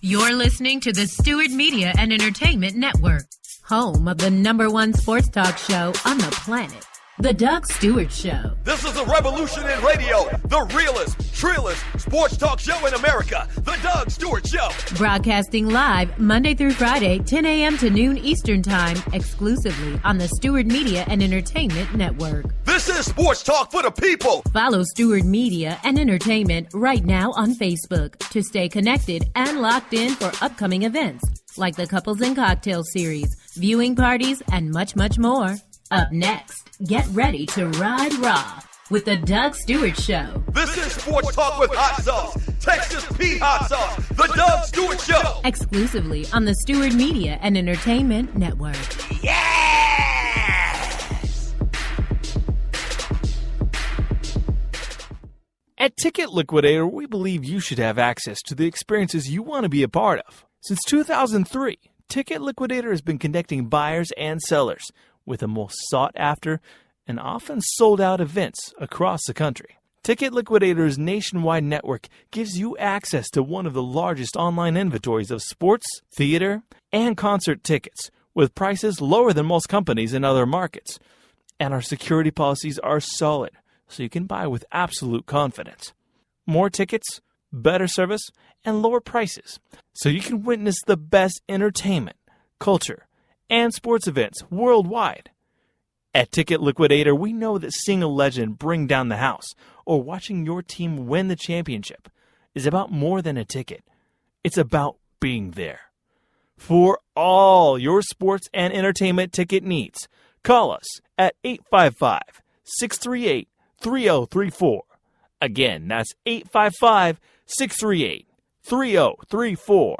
You're listening to the Stewart Media and Entertainment Network, home of the #1 sports talk show on the planet, The Doug Stewart Show. This is a revolution in radio, the realest, trillest sports talk show in America, The Doug Stewart Show. Broadcasting live Monday through Friday, 10 a.m. to noon Eastern Time, exclusively on the Stewart Media and Entertainment Network. This is sports talk for the people. Follow Stewart Media and Entertainment right now on Facebook to stay connected and locked in for upcoming events like the Couples and Cocktail Series, viewing parties, and much, much more. Up next, get ready to ride raw with the Doug Stewart Show. This is sports talk with hot sauce, Texas Pete hot sauce, the Doug Stewart Show. Exclusively on the Stewart Media and Entertainment Network. Yes! At Ticket Liquidator, we believe you should have access to the experiences you want to be a part of. Since 2003, Ticket Liquidator has been connecting buyers and sellers with the most sought-after and often sold-out events across the country. Ticket Liquidator's nationwide network gives you access to one of the largest online inventories of sports, theater, and concert tickets, with prices lower than most companies in other markets. And our security policies are solid, so you can buy with absolute confidence. More tickets, better service, and lower prices, so you can witness the best entertainment, culture, and sports events worldwide. At Ticket Liquidator, we know that seeing a legend bring down the house or watching your team win the championship is about more than a ticket. It's about being there. For all your sports and entertainment ticket needs, call us at 855-638-3034. Again, that's 855-638-3034.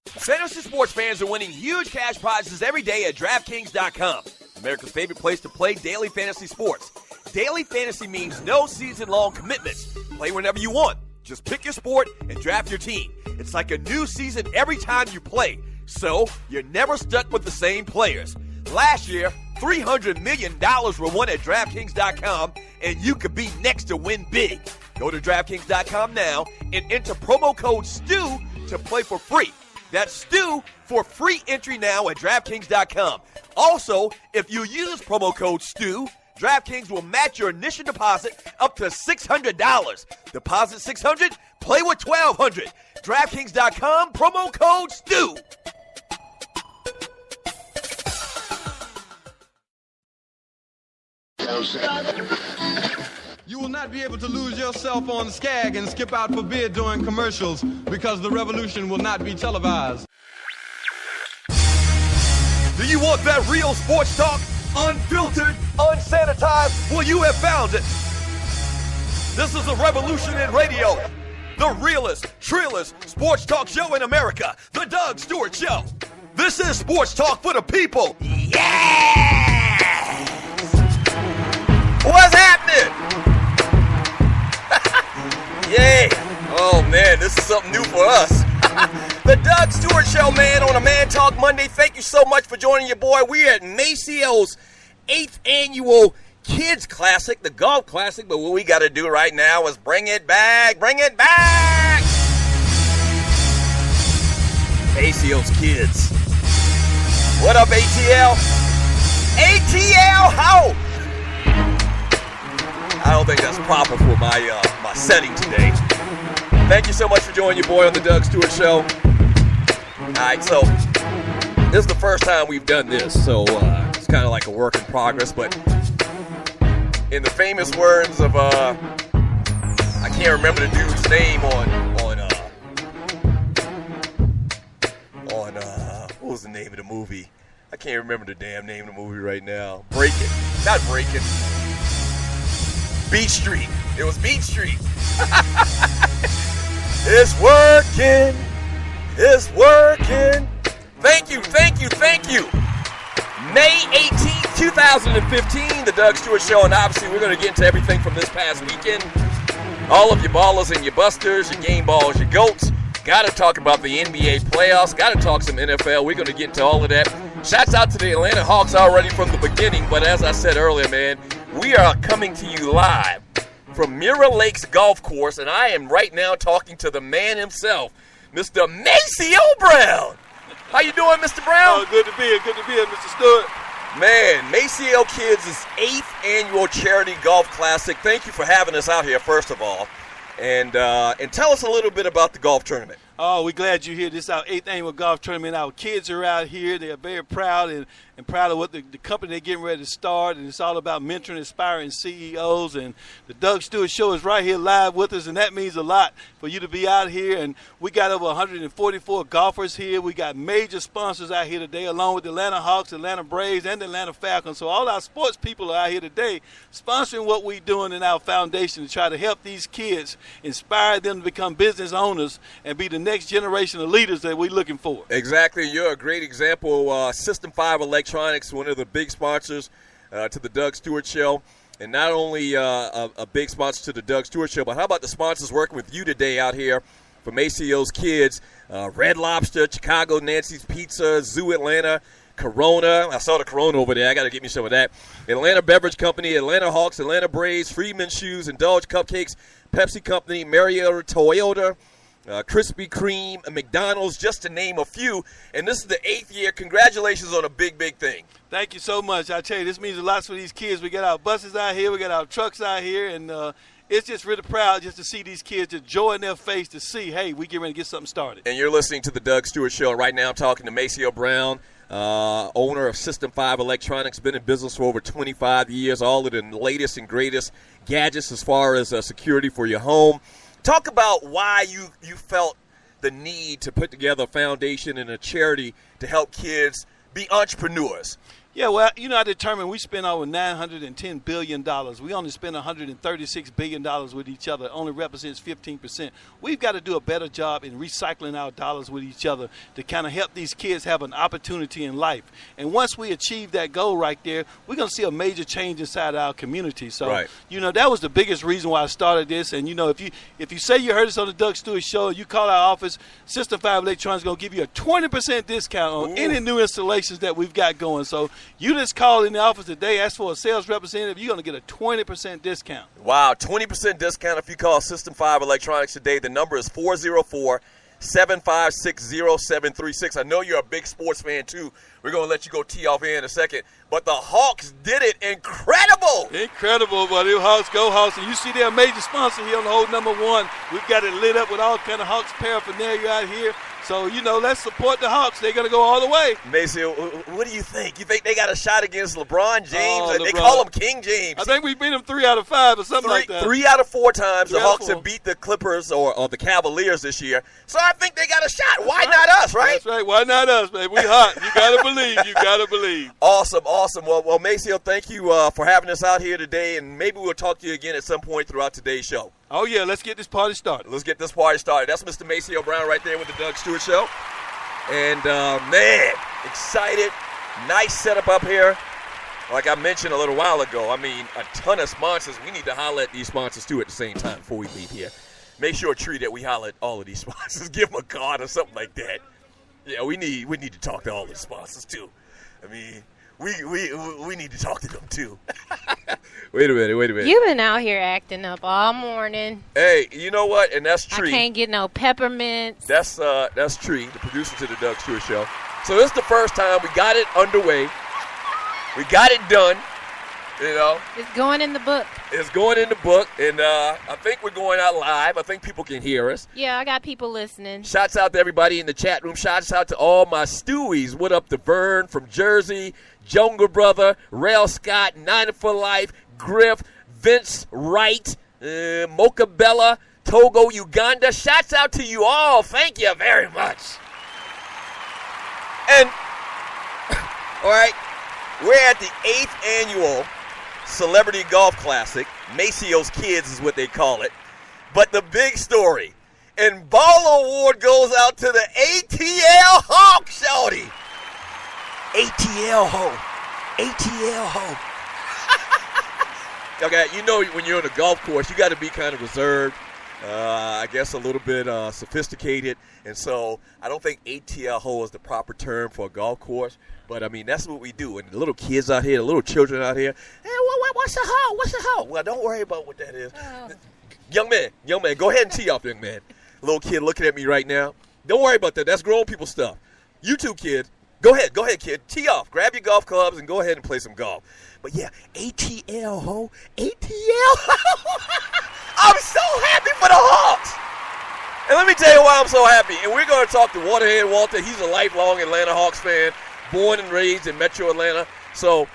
Fantasy sports fans are winning huge cash prizes every day at DraftKings.com. America's favorite place to play daily fantasy sports. Daily fantasy means no season-long commitments. Play whenever you want. Just pick your sport and draft your team. It's like a new season every time you play, so you're never stuck with the same players. Last year, $300 million were won at DraftKings.com, and you could be next to win big. Go to DraftKings.com now and enter promo code STEW to play for free. That's STEW for free entry now at DraftKings.com. Also, if you use promo code STEW, DraftKings will match your initial deposit up to $600. Deposit $600, play with $1,200. DraftKings.com, promo code STEW. You will not be able to lose yourself on Skag and skip out for beer during commercials because the revolution will not be televised. Do you want that real sports talk? Unfiltered, unsanitized? Well, you have found it. This is a revolution in radio. The realest, trillest sports talk show in America. The Doug Stewart Show. This is sports talk for the people. Yes! What's happening? Yay! Oh man, this is something new for us. The Doug Stewart Show, man, on a Man Talk Monday. Thank you so much for joining your boy. We're at Maceo's 8th annual Kids Classic, the Golf Classic. But what we got to do right now is bring it back. Bring it back! Maceo's Kids. What up, ATL? ATL, how? I don't think that's proper for my setting today. Thank you so much for joining your boy on the Doug Stewart Show. All right, so this is the first time we've done this, so it's kind of like a work in progress. But in the famous words of I can't remember the dude's name on what was the name of the movie? I can't remember the damn name of the movie right now. Breakin', not Breakin'. Beach Street. It was Beach Street. It's working. It's working. Thank you, thank you, thank you. May 18th, 2015, the Doug Stewart Show, and obviously we're going to get into everything from this past weekend. All of your ballers and your busters, your game balls, your goats. Got to talk about the NBA playoffs. Got to talk some NFL. We're going to get into all of that. Shouts out to the Atlanta Hawks already from the beginning, but as I said earlier, man, we are coming to you live from Mirror Lakes Golf Course, and I am right now talking to the man himself, Mr. Maceo Brown. How you doing, Mr. Brown? Oh, good to be here, Mr. Stewart. Man, Maceo Kids' 8th annual charity golf classic. Thank you for having us out here, first of all. And tell us a little bit about the golf tournament. Oh, we're glad you're here. This is our 8th annual golf tournament. Our kids are out here. They are very proud and proud of what the company they're getting ready to start. And it's all about mentoring, inspiring CEOs. And the Doug Stewart Show is right here live with us, and that means a lot for you to be out here. And we got over 144 golfers here. We got major sponsors out here today, along with the Atlanta Hawks, Atlanta Braves, and the Atlanta Falcons. So all our sports people are out here today sponsoring what we're doing in our foundation to try to help these kids, inspire them to become business owners and be the next generation of leaders that we're looking for. Exactly. You're a great example. System 5 Electronics, one of the big sponsors to the Doug Stewart Show. And not only a big sponsor to the Doug Stewart Show, but how about the sponsors working with you today out here for Maceo's Kids? Red Lobster, Chicago Nancy's Pizza, Zoo Atlanta, Corona. I saw the Corona over there. I got to get me some of that. Atlanta Beverage Company, Atlanta Hawks, Atlanta Braves, Freeman Shoes, Indulge Cupcakes, Pepsi Company, Marietta Toyota, Krispy Kreme, McDonald's, just to name a few. And this is the 8th year. Congratulations on a big, big thing. Thank you so much. I tell you, this means a lot for these kids. We got our buses out here. We got our trucks out here. And it's just really proud just to see these kids, the joy in their face to see, hey, we get ready to get something started. And you're listening to the Doug Stewart Show. Right now I'm talking to Maceo Brown, owner of System 5 Electronics, been in business for over 25 years, all of the latest and greatest gadgets as far as security for your home. Talk about why you felt the need to put together a foundation and a charity to help kids be entrepreneurs. Yeah, well, I determined we spend over $910 billion. We only spend $136 billion with each other. It only represents 15%. We've got to do a better job in recycling our dollars with each other to kind of help these kids have an opportunity in life. And once we achieve that goal right there, we're going to see a major change inside our community. So, right. That was the biggest reason why I started this. And, if you say you heard us on the Doug Stewart Show, you call our office, System 5 Electronics is going to give you a 20% discount on any new installations that we've got going. So, you just call in the office today, ask for a sales representative, you're going to get a 20% discount. Wow, 20% discount if you call System 5 Electronics today. The number is 404-756-0736. I know you're a big sports fan, too. We're going to let you go tee off here in a second. But the Hawks did it. Incredible! Incredible, buddy. Hawks, go Hawks. And you see they're a major sponsor here on the hole number 1. We've got it lit up with all kind of Hawks paraphernalia out here. So, let's support the Hawks. They're going to go all the way. Maceo, what do you think? You think they got a shot against LeBron James? Oh, They call him King James. I think we beat them 3 out of 5 or something like that. 3 out of 4 times the Hawks 4. have beat the Clippers or the Cavaliers this year. So I think they got a shot. Why not us, right? That's right. Why not us, baby? We hot. You got to believe. You got to believe. Awesome. Well, Maceo, thank you for having us out here today, and maybe we'll talk to you again at some point throughout today's show. Oh, yeah. Let's get this party started. Let's get this party started. That's Mr. Maceo Brown right there with the Doug Stewart Show. And, man, excited. Nice setup up here. Like I mentioned a little while ago, a ton of sponsors. We need to holler at these sponsors, too, at the same time before we leave here. Make sure, Tree, that we holler at all of these sponsors. Give them a card or something like that. Yeah, we need to talk to all the sponsors, too. We need to talk to them, too. Wait a minute. You've been out here acting up all morning. Hey, you know what? And that's Tree. I can't get no peppermints. That's Tree, the producer to the Doug Stewart Show. So this is the first time we got it underway. We got it done. It's going in the book. It's going in the book, and I think we're going out live. I think people can hear us. Yeah, I got people listening. Shouts out to everybody in the chat room. Shouts out to all my Stewies. What up to Vern from Jersey, Jungle Brother, Rail Scott, Nine for Life, Griff, Vince Wright, Mocha Bella, Togo, Uganda. Shouts out to you all. Thank you very much. And, all right, we're at the 8th annual Celebrity Golf Classic. Maceo's Kids is what they call it. But the big story, and Ball Award goes out to the ATL Hawk, Shawty. ATL Ho. Okay, when you're on a golf course, you got to be kind of reserved. I guess a little bit sophisticated. And so I don't think ATL hole is the proper term for a golf course. But, I mean, that's what we do. And the little kids out here, the little children out here, hey, what's a hole? What's a hole? Well, don't worry about what that is. Oh. Young man, go ahead and tee off, young man. Little kid looking at me right now. Don't worry about that. That's grown people stuff. You too, kid. Go ahead, kid. Tee off. Grab your golf clubs and go ahead and play some golf. But, yeah, ATL ho. ATL ho. I'm so happy for the Hawks. And let me tell you why I'm so happy. And we're going to talk to Waterhead Walter. He's a lifelong Atlanta Hawks fan, born and raised in Metro Atlanta. So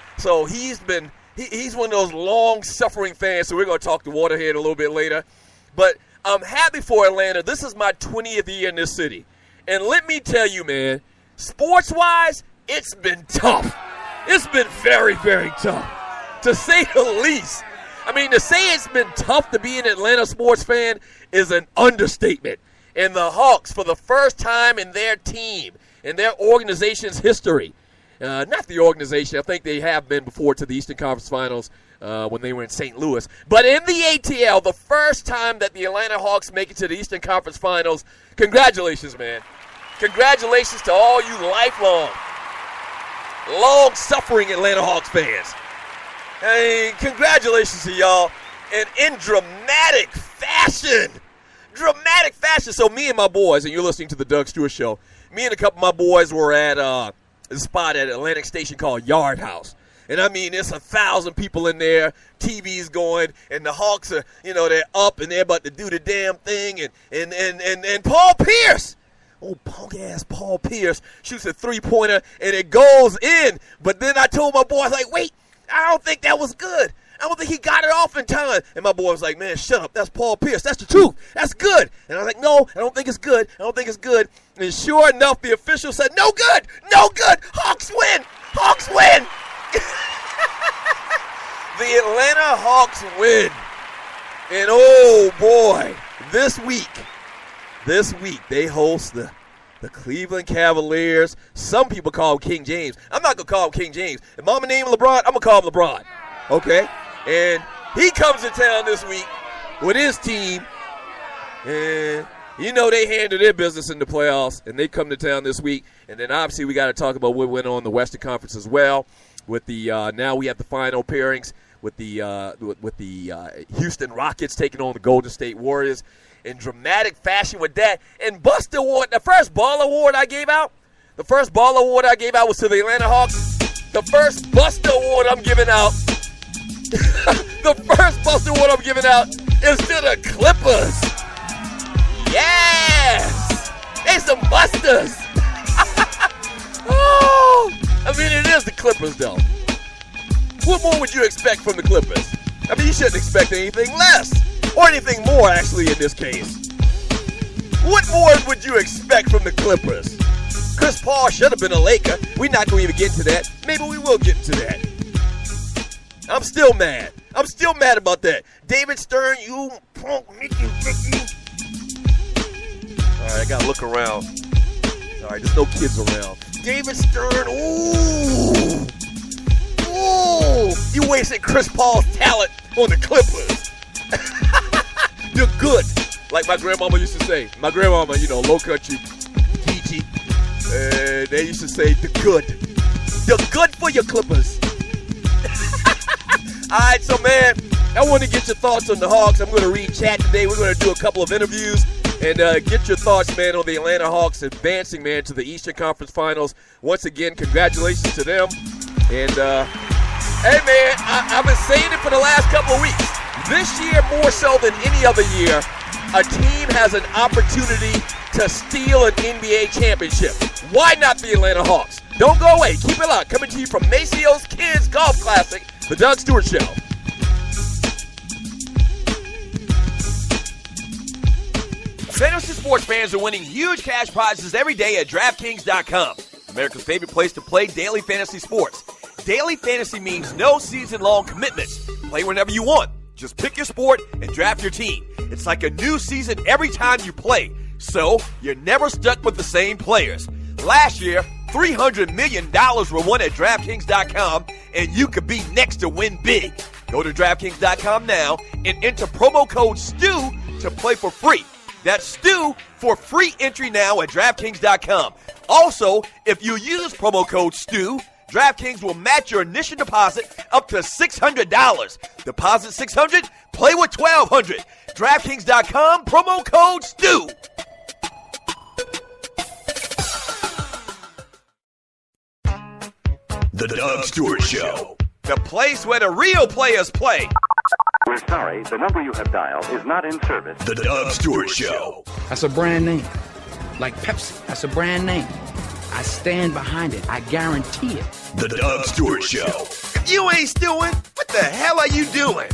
he's one of those long-suffering fans. So we're going to talk to Waterhead a little bit later. But I'm happy for Atlanta. This is my 20th year in this city. And let me tell you, man, sports-wise, it's been tough. It's been very, very tough, to say the least. I mean, to say it's been tough to be an Atlanta sports fan is an understatement. And the Hawks, for the first time in their team, in their organization's history, not the organization, I think they have been before to the Eastern Conference Finals when they were in St. Louis, but in the ATL, the first time that the Atlanta Hawks make it to the Eastern Conference Finals, congratulations, man. Congratulations to all you long-suffering Atlanta Hawks fans. Hey, congratulations to y'all. And in dramatic fashion. So me and my boys, and you're listening to the Doug Stewart Show, me and a couple of my boys were at a spot at Atlantic Station called Yard House. And I mean, there's 1,000 people in there, TV's going, and the Hawks are, they're up and they're about to do the damn thing. And Paul Pierce, punk-ass Paul Pierce, shoots a three-pointer, and it goes in. But then I told my boys, wait, I don't think that was good. I don't think he got it off in time. And my boy was like, man, shut up. That's Paul Pierce. That's the truth. That's good. And I was like, no, I don't think it's good. And sure enough, the official said, no good. Hawks win. The Atlanta Hawks win. And, oh, boy, this week they host the Cleveland Cavaliers. Some people call him King James. I'm not going to call him King James. If Mama named him LeBron, I'm going to call him LeBron. Okay? And he comes to town this week with his team. And, they handle their business in the playoffs. And they come to town this week. And then, obviously, we got to talk about what went on in the Western Conference as well. With the now we have the final pairings with the Houston Rockets taking on the Golden State Warriors. In dramatic fashion with that. And Buster Award, the first Ball Award I gave out was to the Atlanta Hawks. The first Buster Award I'm giving out, is to the Clippers. Yes! They some busters. Oh, I mean, it is the Clippers, though. What more would you expect from the Clippers? I mean, you shouldn't expect anything less. Or anything more, actually, in this case. What more would you expect from the Clippers? Chris Paul should have been a Laker. We're not going to even get into that. Maybe we will get into that. I'm still mad. About that. David Stern, you punk Mickey. All right, I got to look around. All right, there's no kids around. David Stern, ooh. You wasted Chris Paul's talent on the Clippers. You're good. Like my grandmama used to say. My grandmama, low country, Geechee. They used to say, the good. You're good for your Clippers. All right, so, man, I want to get your thoughts on the Hawks. I'm going to read chat today. We're going to do a couple of interviews and get your thoughts, man, on the Atlanta Hawks advancing, man, to the Eastern Conference Finals. Once again, congratulations to them. And, hey, man, I've been saying it for the last couple of weeks. This year, more so than any other year, a team has an opportunity to steal an NBA championship. Why not the Atlanta Hawks? Don't go away. Keep it locked. Coming to you from Maceo's Kids Golf Classic, the Doug Stewart Show. Fantasy sports fans are winning huge cash prizes every day at DraftKings.com. America's favorite place to play daily fantasy sports. Daily fantasy means no season-long commitments. Play whenever you want. Just pick your sport and draft your team. It's like a new season every time you play, so you're never stuck with the same players. Last year, $300 million were won at DraftKings.com, and you could be next to win big. Go to DraftKings.com now and enter promo code STU to play for free. That's Stu for free entry now at DraftKings.com. Also, if you use promo code Stu, DraftKings will match your initial deposit up to $600. Deposit $600, play with $1,200. DraftKings.com, promo code Stu. The Doug Stewart Show. The place where the real players play. We're sorry, the number you have dialed is not in service. The Doug Stewart Show. That's a brand name. Like Pepsi, that's a brand name. I stand behind it. I guarantee it. The Doug Stewart Show. If you ain't stewing, what the hell are you doing?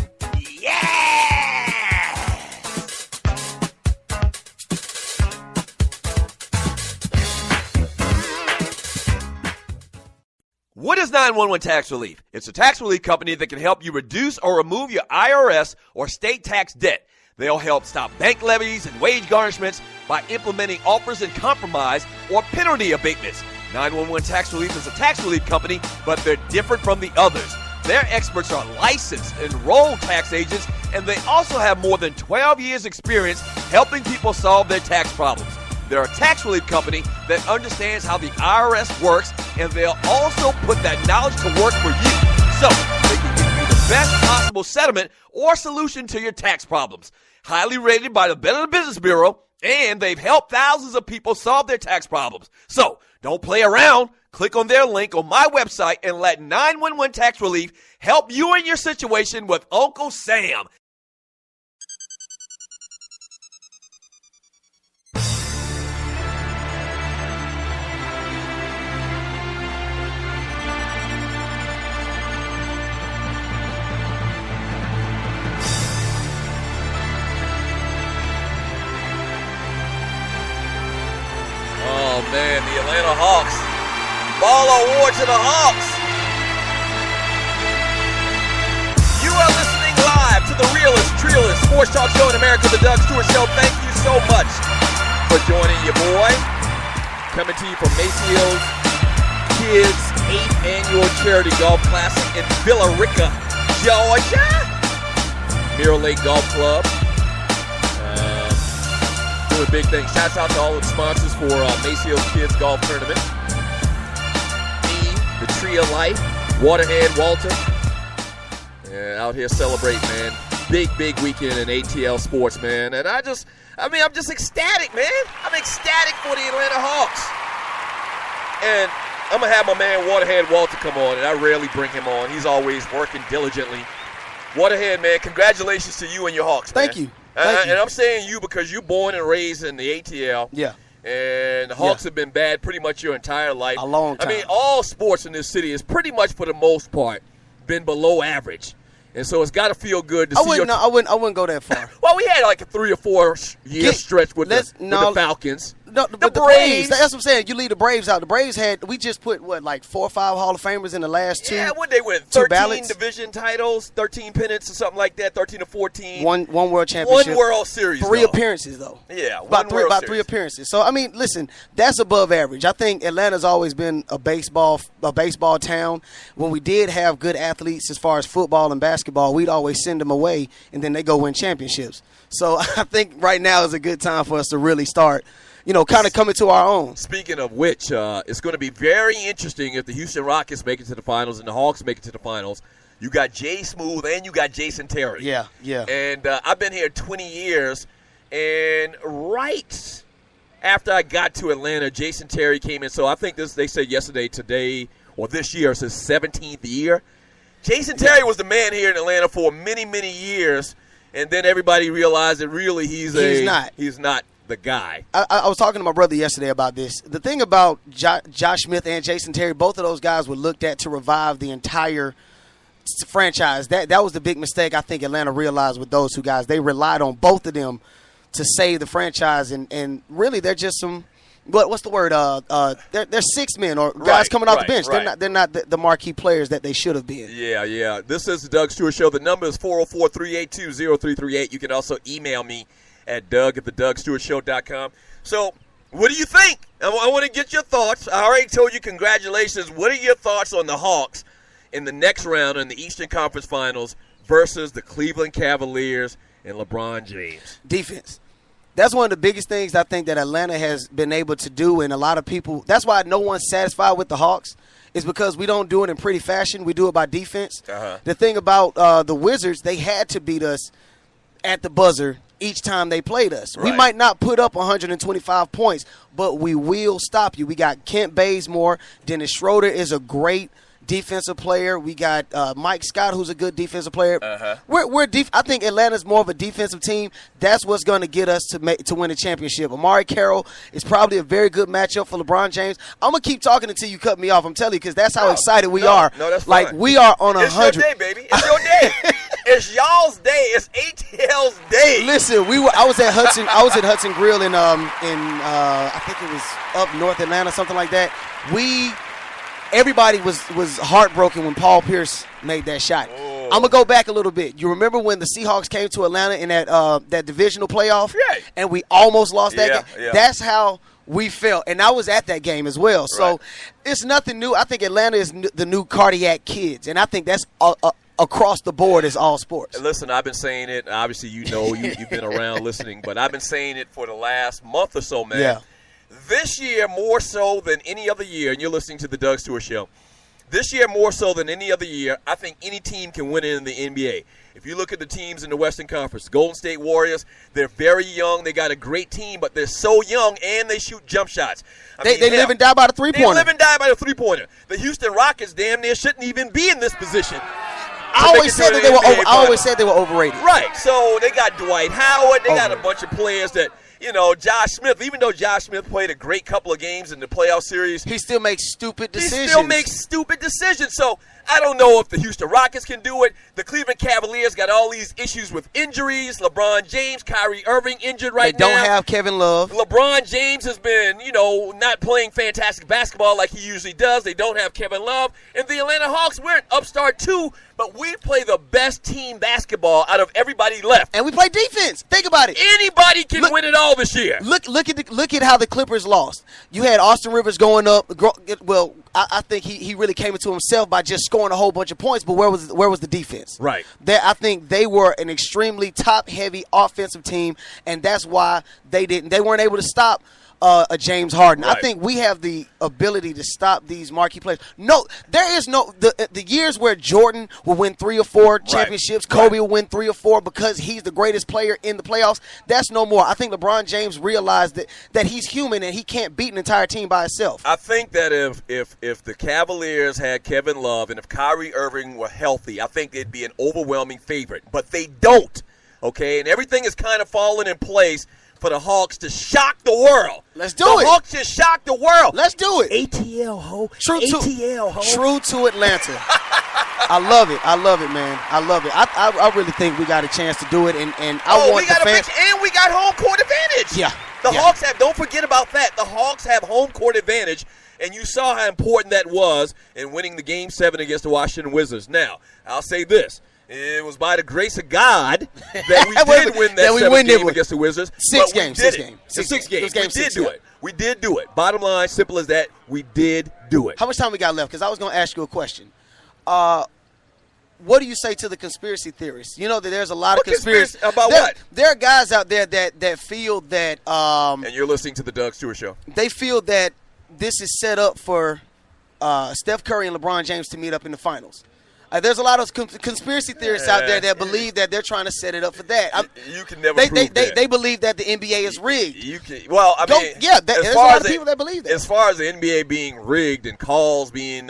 Yeah! What is 911 Tax Relief? It's a tax relief company that can help you reduce or remove your IRS or state tax debt. They'll help stop bank levies and wage garnishments by implementing offers and compromise or penalty abatements. 911 Tax Relief is a tax relief company, but they're different from the others. Their experts are licensed, enrolled tax agents, and they also have more than 12 years' experience helping people solve their tax problems. They're a tax relief company that understands how the IRS works, and they'll also put that knowledge to work for you. So they can give you the best possible settlement or solution to your tax problems. Highly rated by the Better Business Bureau, and they've helped thousands of people solve their tax problems. So don't play around. Click on their link on my website and let 911 Tax Relief help you in your situation with Uncle Sam. Oh, man, the Atlanta Hawks. Ball award to the Hawks. You are listening live to the realest, trillest sports talk show in America, the Doug Stewart Show. Thank you so much for joining your boy. Coming to you from Maceo's Kids 8th Annual Charity Golf Classic in Villa Rica, Georgia. Mirror Lake Golf Club. Doing big things. Shouts out to all the sponsors for Maceo's Kids Golf Tournament. The Tree of Life, Waterhead, Walter. Yeah, out here celebrating, man. Big weekend in ATL sports, man. And I'm just ecstatic, man. I'm ecstatic for the Atlanta Hawks. And I'm going to have my man Waterhead Walter come on, and I rarely bring him on. He's always working diligently. Waterhead, man, congratulations to you and your Hawks, man. Thank you. And I'm saying you because you're born and raised in the ATL. Yeah. And the Hawks have been bad pretty much your entire life. A long time. I mean, all sports in this city is pretty much, for the most part, been below average. And so it's got to feel good to see I wouldn't go that far. Well, we had like a 3 or 4 year stretch with the Falcons. No, but the Braves. That's what I'm saying. You leave the Braves out. The Braves we just put, like 4 or 5 Hall of Famers in the last 2. Yeah, what they win? 13 division titles, 13 pennants or something like that, 13 or 14. One World Championship. 1 World Series, 3 appearances, though. Yeah, about 3 appearances. So, I mean, listen, that's above average. I think Atlanta's always been a baseball town. When we did have good athletes as far as football and basketball, we'd always send them away, and then they go win championships. So I think right now is a good time for us to really start, kind of coming to our own. Speaking of which, it's going to be very interesting if the Houston Rockets make it to the finals and the Hawks make it to the finals. You got Jay Smooth and you got Jason Terry. Yeah. And I've been here 20 years, and right after I got to Atlanta, Jason Terry came in. So I think they said today, or this year is his 17th year. Jason Terry was the man here in Atlanta for many, many years, and then everybody realized that really he's not the guy. I was talking to my brother yesterday about this. The thing about Josh Smith and Jason Terry, both of those guys were looked at to revive the entire franchise. That was the big mistake I think Atlanta realized with those 2 guys. They relied on both of them to save the franchise, and really they're just some – what's the word? They're 6 men or guys coming off the bench. Right. They're not the marquee players that they should have been. Yeah. This is the Doug Stewart Show. The number is 404-382-0338. You can also email me at Doug@theDougStewartShow.com. So, what do you think? I want to get your thoughts. I already told you congratulations. What are your thoughts on the Hawks in the next round in the Eastern Conference Finals versus the Cleveland Cavaliers and LeBron James? Defense. That's one of the biggest things I think that Atlanta has been able to do, and a lot of people – that's why no one's satisfied with the Hawks, is because we don't do it in pretty fashion. We do it by defense. The thing about the Wizards, they had to beat us at the buzzer each time they played us. Right. We might not put up 125 points, but we will stop you. We got Kent Bazemore. Dennis Schroeder is a great defensive player. We got Mike Scott, who's a good defensive player. I think Atlanta's more of a defensive team. That's what's going to get us to win a championship. Amari Carroll is probably a very good matchup for LeBron James. I'm going to keep talking until you cut me off. I'm telling you, because that's how excited we are. No, that's like, fine. we are on 100. It's your day, baby. It's your day. It's y'all's day. It's ATL's day. Listen, I was at Hudson Grill in I think it was up North Atlanta, something like that. Everybody was heartbroken when Paul Pierce made that shot. Oh. I'm gonna go back a little bit. You remember when the Seahawks came to Atlanta in that divisional playoff, and we almost lost that game? Yeah. That's how we felt, and I was at that game as well. So it's nothing new. I think Atlanta is the new cardiac kids, and I think that's across the board is all sports. Listen, I've been saying it. Obviously, you've been around listening, but I've been saying it for the last month or so, man. Yeah. This year, more so than any other year, and you're listening to the Doug Stewart Show, this year more so than any other year, I think any team can win it in the NBA. If you look at the teams in the Western Conference, Golden State Warriors, they're very young. They got a great team, but they're so young, and they shoot jump shots. They live and die by the three-pointer. They live and die by the three-pointer. The Houston Rockets damn near shouldn't even be in this position. I always said they were overrated. Right. So they got Dwight Howard. They got a bunch of players that, Josh Smith, even though Josh Smith played a great couple of games in the playoff series, he still makes stupid decisions. He still makes stupid decisions. So I don't know if the Houston Rockets can do it. The Cleveland Cavaliers got all these issues with injuries. LeBron James, Kyrie Irving injured right now. They don't have Kevin Love. LeBron James has been, not playing fantastic basketball like he usually does. They don't have Kevin Love. And the Atlanta Hawks, we're an upstart too, but we play the best team basketball out of everybody left. And we play defense. Think about it. Anybody can win it all this year. Look at how the Clippers lost. You had Austin Rivers going up. Well, I think he really came into himself by just scoring a whole bunch of points, but where was the defense? Right. I think they were an extremely top-heavy offensive team, and that's why they weren't able to stop a James Harden. Right. I think we have the ability to stop these marquee players. No, there is no the years where Jordan will win 3 or 4 championships, Kobe will win 3 or 4 because he's the greatest player in the playoffs. That's no more. I think LeBron James realized that he's human and he can't beat an entire team by himself. I think that if the Cavaliers had Kevin Love and if Kyrie Irving were healthy, I think they'd be an overwhelming favorite. But they don't. Okay, and everything is kind of falling in place for the Hawks to shock the world. Let's do it. The Hawks just shock the world. Let's do it. ATL, ho. True ATL, to Atlanta. I love it, man. I love it. I really think we got a chance to do it, and I want the fans. And we got home court advantage. Yeah. The Hawks have. Don't forget about that. The Hawks have home court advantage, and you saw how important that was in winning the Game 7 against the Washington Wizards. Now, I'll say this. It was by the grace of God that we did win that 7th game against the Wizards. Six games. We did do it. Bottom line, simple as that, we did do it. How much time we got left? Because I was going to ask you a question. What do you say to the conspiracy theorists? You know that there's a lot of conspiracy. About what? There are guys out there that feel that and you're listening to the Doug Stewart Show. They feel that this is set up for Steph Curry and LeBron James to meet up in the finals. There's a lot of conspiracy theorists out there that believe that they're trying to set it up for that. You can never prove that. They believe that the NBA is rigged. There's a lot of people that believe that. As far as the NBA being rigged and calls being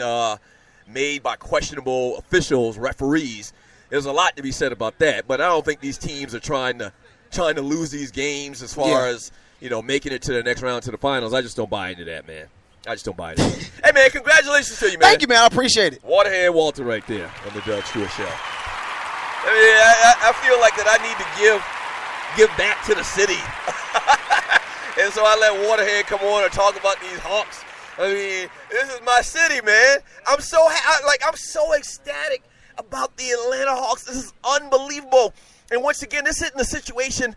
made by questionable officials, referees, there's a lot to be said about that. But I don't think these teams are trying to lose these games as far as making it to the next round to the finals. I just don't buy into that, man. I just don't buy it. Hey, man, congratulations to you, man. Thank you, man. I appreciate it. Waterhead Walter right there on the Doug Stewart Show. I feel like that I need to give back to the city. And so I let Waterhead come on and talk about these Hawks. I mean, this is my city, man. I'm so ecstatic about the Atlanta Hawks. This is unbelievable. And once again, this isn't a situation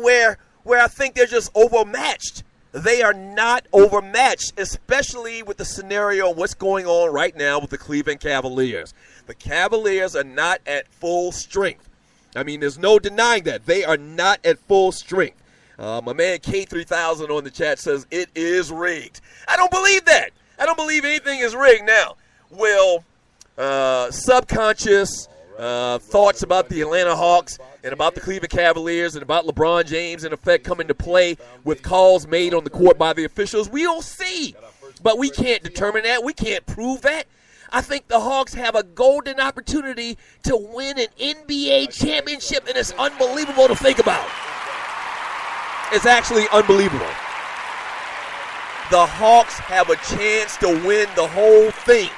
where I think they're just overmatched. They are not overmatched, especially with the scenario of what's going on right now with the Cleveland Cavaliers. The Cavaliers are not at full strength. I mean, there's no denying that. They are not at full strength. My man K3000 on the chat says it is rigged. I don't believe that. I don't believe anything is rigged. Now, will subconscious thoughts about the Atlanta Hawks and about the Cleveland Cavaliers and about LeBron James, in effect, come into play with calls made on the court by the officials? We'll see. But we can't determine that. We can't prove that. I think the Hawks have a golden opportunity to win an NBA championship, and it's unbelievable to think about. It's actually unbelievable. The Hawks have a chance to win the whole thing.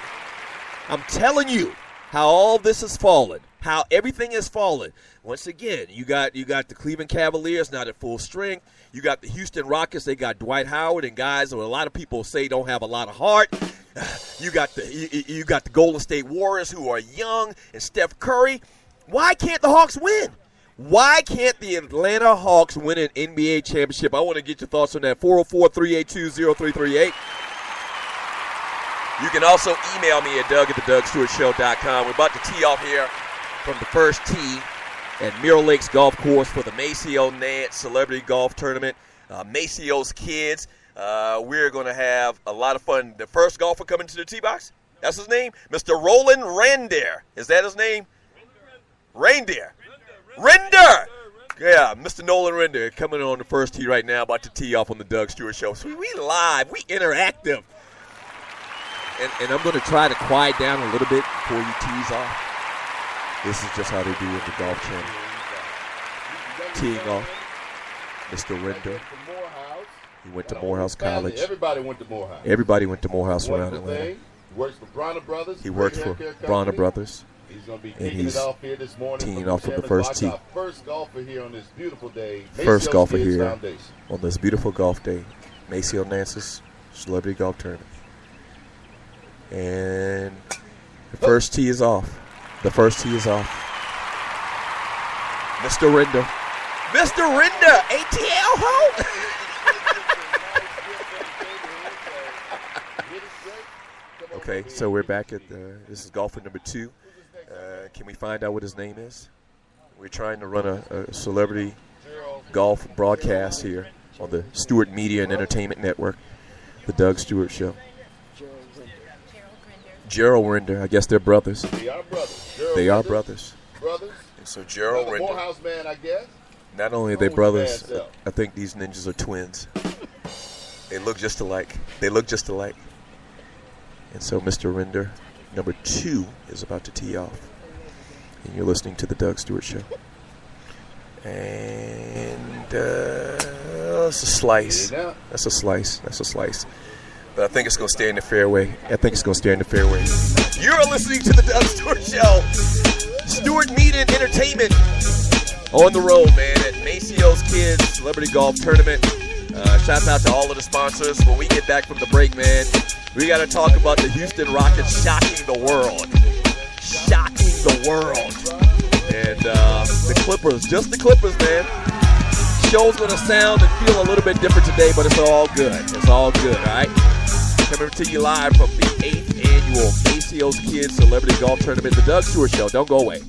I'm telling you how all this has fallen, how everything has fallen. Once again, you got the Cleveland Cavaliers not at full strength. You got the Houston Rockets. They got Dwight Howard and guys who a lot of people say don't have a lot of heart. You got the Golden State Warriors who are young and Steph Curry. Why can't the Hawks win? Why can't the Atlanta Hawks win an NBA championship? I want to get your thoughts on that. 404-382-0338. You can also email me at doug@thedougsstewartshow.com. We're about to tee off here from the first tee at Mirror Lakes Golf Course for the Maceo Nance Celebrity Golf Tournament. Maceo's kids. We're going to have a lot of fun. The first golfer coming to the tee box, that's his name? Mr. Roland Reindeer. Is that his name? Reindeer. Render! Yeah, Mr. Nolan Render coming on the first tee right now, about to tee off on the Doug Stewart Show. So we live, we interactive. And I'm going to try to quiet down a little bit before you tease off. This is just how they do in the Golf Channel. Teeing off, Mr. Render. He went to Morehouse College. Everybody went to Morehouse. Everybody went to Morehouse around Atlanta. He works for Bronner Brothers. He works for Bronner Brothers. He's going to be kicking it off here this morning. Teeing off from the first tee. First golfer here on this beautiful day. First golfer here on this beautiful golf day. Maceo Nance's Celebrity Golf Tournament. And the first tee is off. The first tee is off. Mr. Render. Mr. Render, ATL ho! Okay, so we're back at this is golfer number 2. Can we find out what his name is? We're trying to run a celebrity golf broadcast here on the Stewart Media and Entertainment Network, the Doug Stewart Show. Gerald Render, I guess they're brothers. They are brothers. They are brothers. Brothers. And so Gerald Render. Morehouse man, I guess. Not only are they brothers, I think these ninjas are twins. They look just alike. They look just alike. And so Mr. Render, number 2, is about to tee off. And you're listening to the Doug Stewart Show. And it's a slice. That's a slice. That's a slice. But I think it's going to stay in the fairway. I think it's going to stay in the fairway. You're listening to the Doug Stewart Show. Stewart Media and Entertainment on the road, man, at Maceo's Kids Celebrity Golf Tournament. Shouts out to all of the sponsors. When we get back from the break, man, we got to talk about the Houston Rockets shocking the world. Shocking the world. And the Clippers, just the Clippers, man. Show's going to sound and feel a little bit different today, but it's all good. It's all good, all right? Coming to you live from the 8th annual Maceo's Kids Celebrity Golf Tournament, the Doug Stewart Show. Don't go away.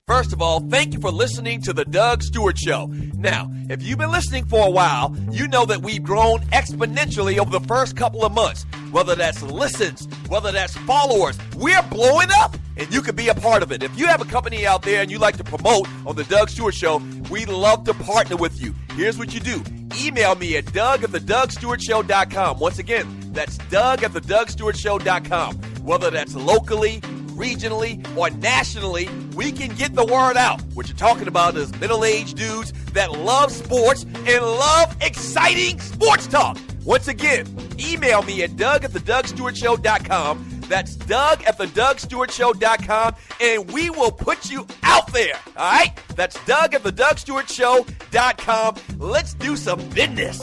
First of all, thank you for listening to the Doug Stewart Show. Now, if you've been listening for a while, you know that we've grown exponentially over the first couple of months. Whether that's listens, whether that's followers, we're blowing up, and you can be a part of it. If you have a company out there and you like to promote on the Doug Stewart Show, we'd love to partner with you. Here's what you do. Email me at doug@thedougsstewartshow.com. Once again, that's doug@thedougsstewartshow.com. Whether that's locally, regionally, or nationally, we can get the word out. What you're talking about is middle-aged dudes that love sports and love exciting sports talk. Once again, email me at doug@thedougsstewartshow.com. That's doug@thedougsstewartshow.com, and we will put you out there. All right? That's doug@thedougsstewartshow.com. Let's do some business.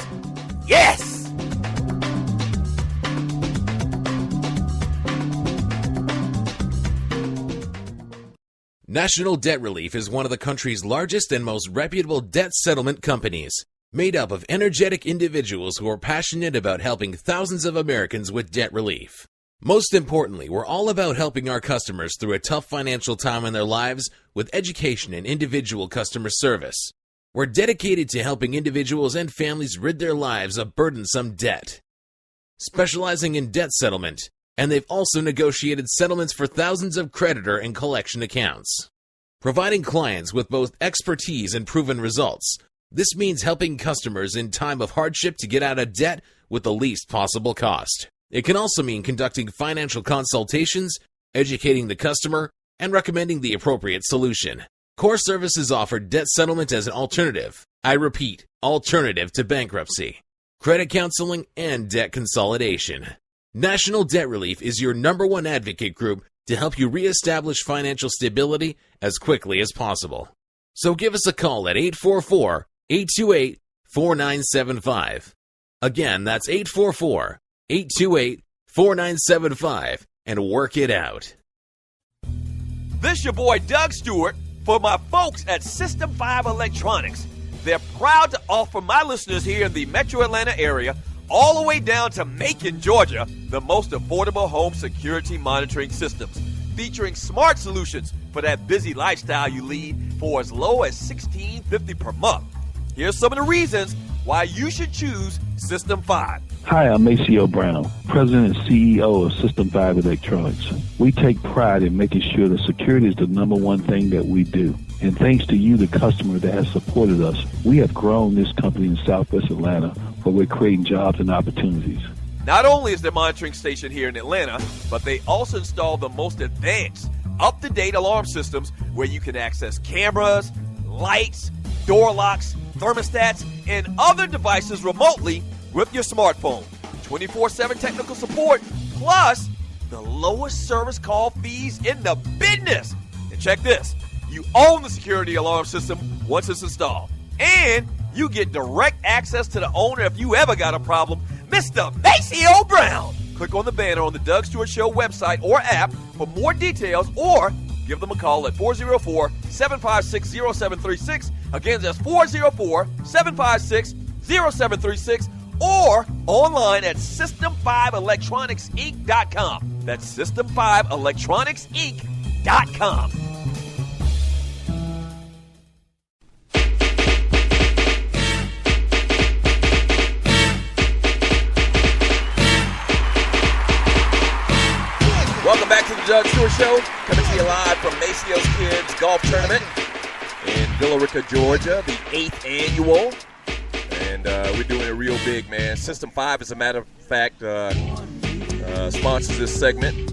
Yes! National Debt Relief is one of the country's largest and most reputable debt settlement companies, made up of energetic individuals who are passionate about helping thousands of Americans with debt relief. Most importantly, we're all about helping our customers through a tough financial time in their lives with education and individual customer service. We're dedicated to helping individuals and families rid their lives of burdensome debt, specializing in debt settlement, and they've also negotiated settlements for thousands of creditor and collection accounts. Providing clients with both expertise and proven results, this means helping customers in time of hardship to get out of debt with the least possible cost. It can also mean conducting financial consultations, educating the customer, and recommending the appropriate solution. Core Services offer debt settlement as an alternative. I repeat, alternative to bankruptcy, credit counseling, and debt consolidation. National Debt Relief is your #1 advocate group to help you reestablish financial stability as quickly as possible. So give us a call at 844-828-4975. Again, that's 844-828-4975, and work it out. This your boy Doug Stewart for my folks at System 5 Electronics. They're proud to offer my listeners here in the Metro Atlanta area, all the way down to Macon, Georgia, the most affordable home security monitoring systems, featuring smart solutions for that busy lifestyle you lead for as low as $16.50 per month. Here's some of the reasons why you should choose System 5. Hi, I'm Maceo Brown, President and CEO of System 5 Electronics. We take pride in making sure that security is the #1 thing that we do. And thanks to you, the customer that has supported us, we have grown this company in Southwest Atlanta, where we're creating jobs and opportunities. Not only is their monitoring station here in Atlanta, but they also install the most advanced, up-to-date alarm systems where you can access cameras, lights, door locks, thermostats, and other devices remotely with your smartphone. 24/7 technical support, plus the lowest service call fees in the business. And check this, you own the security alarm system once it's installed. And you get direct access to the owner if you ever got a problem, Mr. Maceo Brown. Click on the banner on the Doug Stewart Show website or app for more details, or give them a call at 404-756-0736. Again, that's 404-756-0736, or online at System5electronicsinc.com. That's System5electronicsinc.com. Welcome back to the Doug Stewart Show, coming to you live from Maceo's Kids Golf Tournament in Villa Rica, Georgia, the 8th annual. And we're doing it real big, man. System 5, as a matter of fact, sponsors this segment.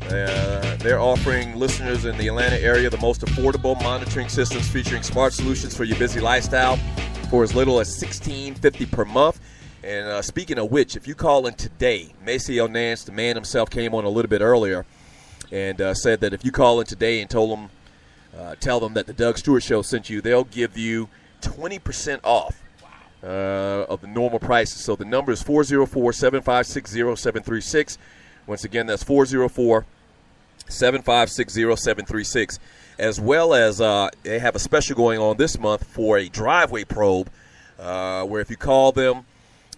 They're offering listeners in the Atlanta area the most affordable monitoring systems featuring smart solutions for your busy lifestyle for as little as $16.50 per month. And speaking of which, if you call in today, Maceo Nance, the man himself, came on a little bit earlier and said that if you call in today and tell them that the Doug Stewart Show sent you, they'll give you 20% off of the normal prices. So the number is 404-756-0736. Once again, that's 404-756-0736. As well as they have a special going on this month for a driveway probe, where if you call them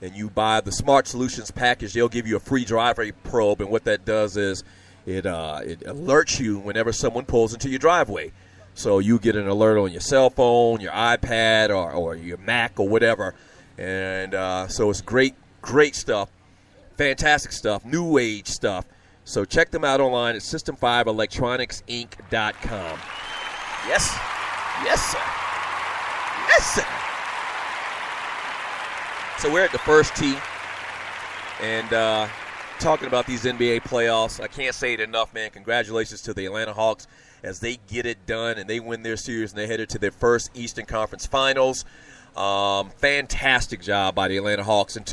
and you buy the Smart Solutions package, they'll give you a free driveway probe. And what that does is it alerts you whenever someone pulls into your driveway. So you get an alert on your cell phone, your iPad, or your Mac or whatever. And so it's great stuff, fantastic stuff, new age stuff. So check them out online at System5electronicsinc.com. Yes. Yes, sir. Yes, sir. So we're at the first tee, and talking about these NBA playoffs, I can't say it enough, man. Congratulations to the Atlanta Hawks as they get it done and they win their series and they headed to their first Eastern Conference Finals. Fantastic job by the Atlanta Hawks and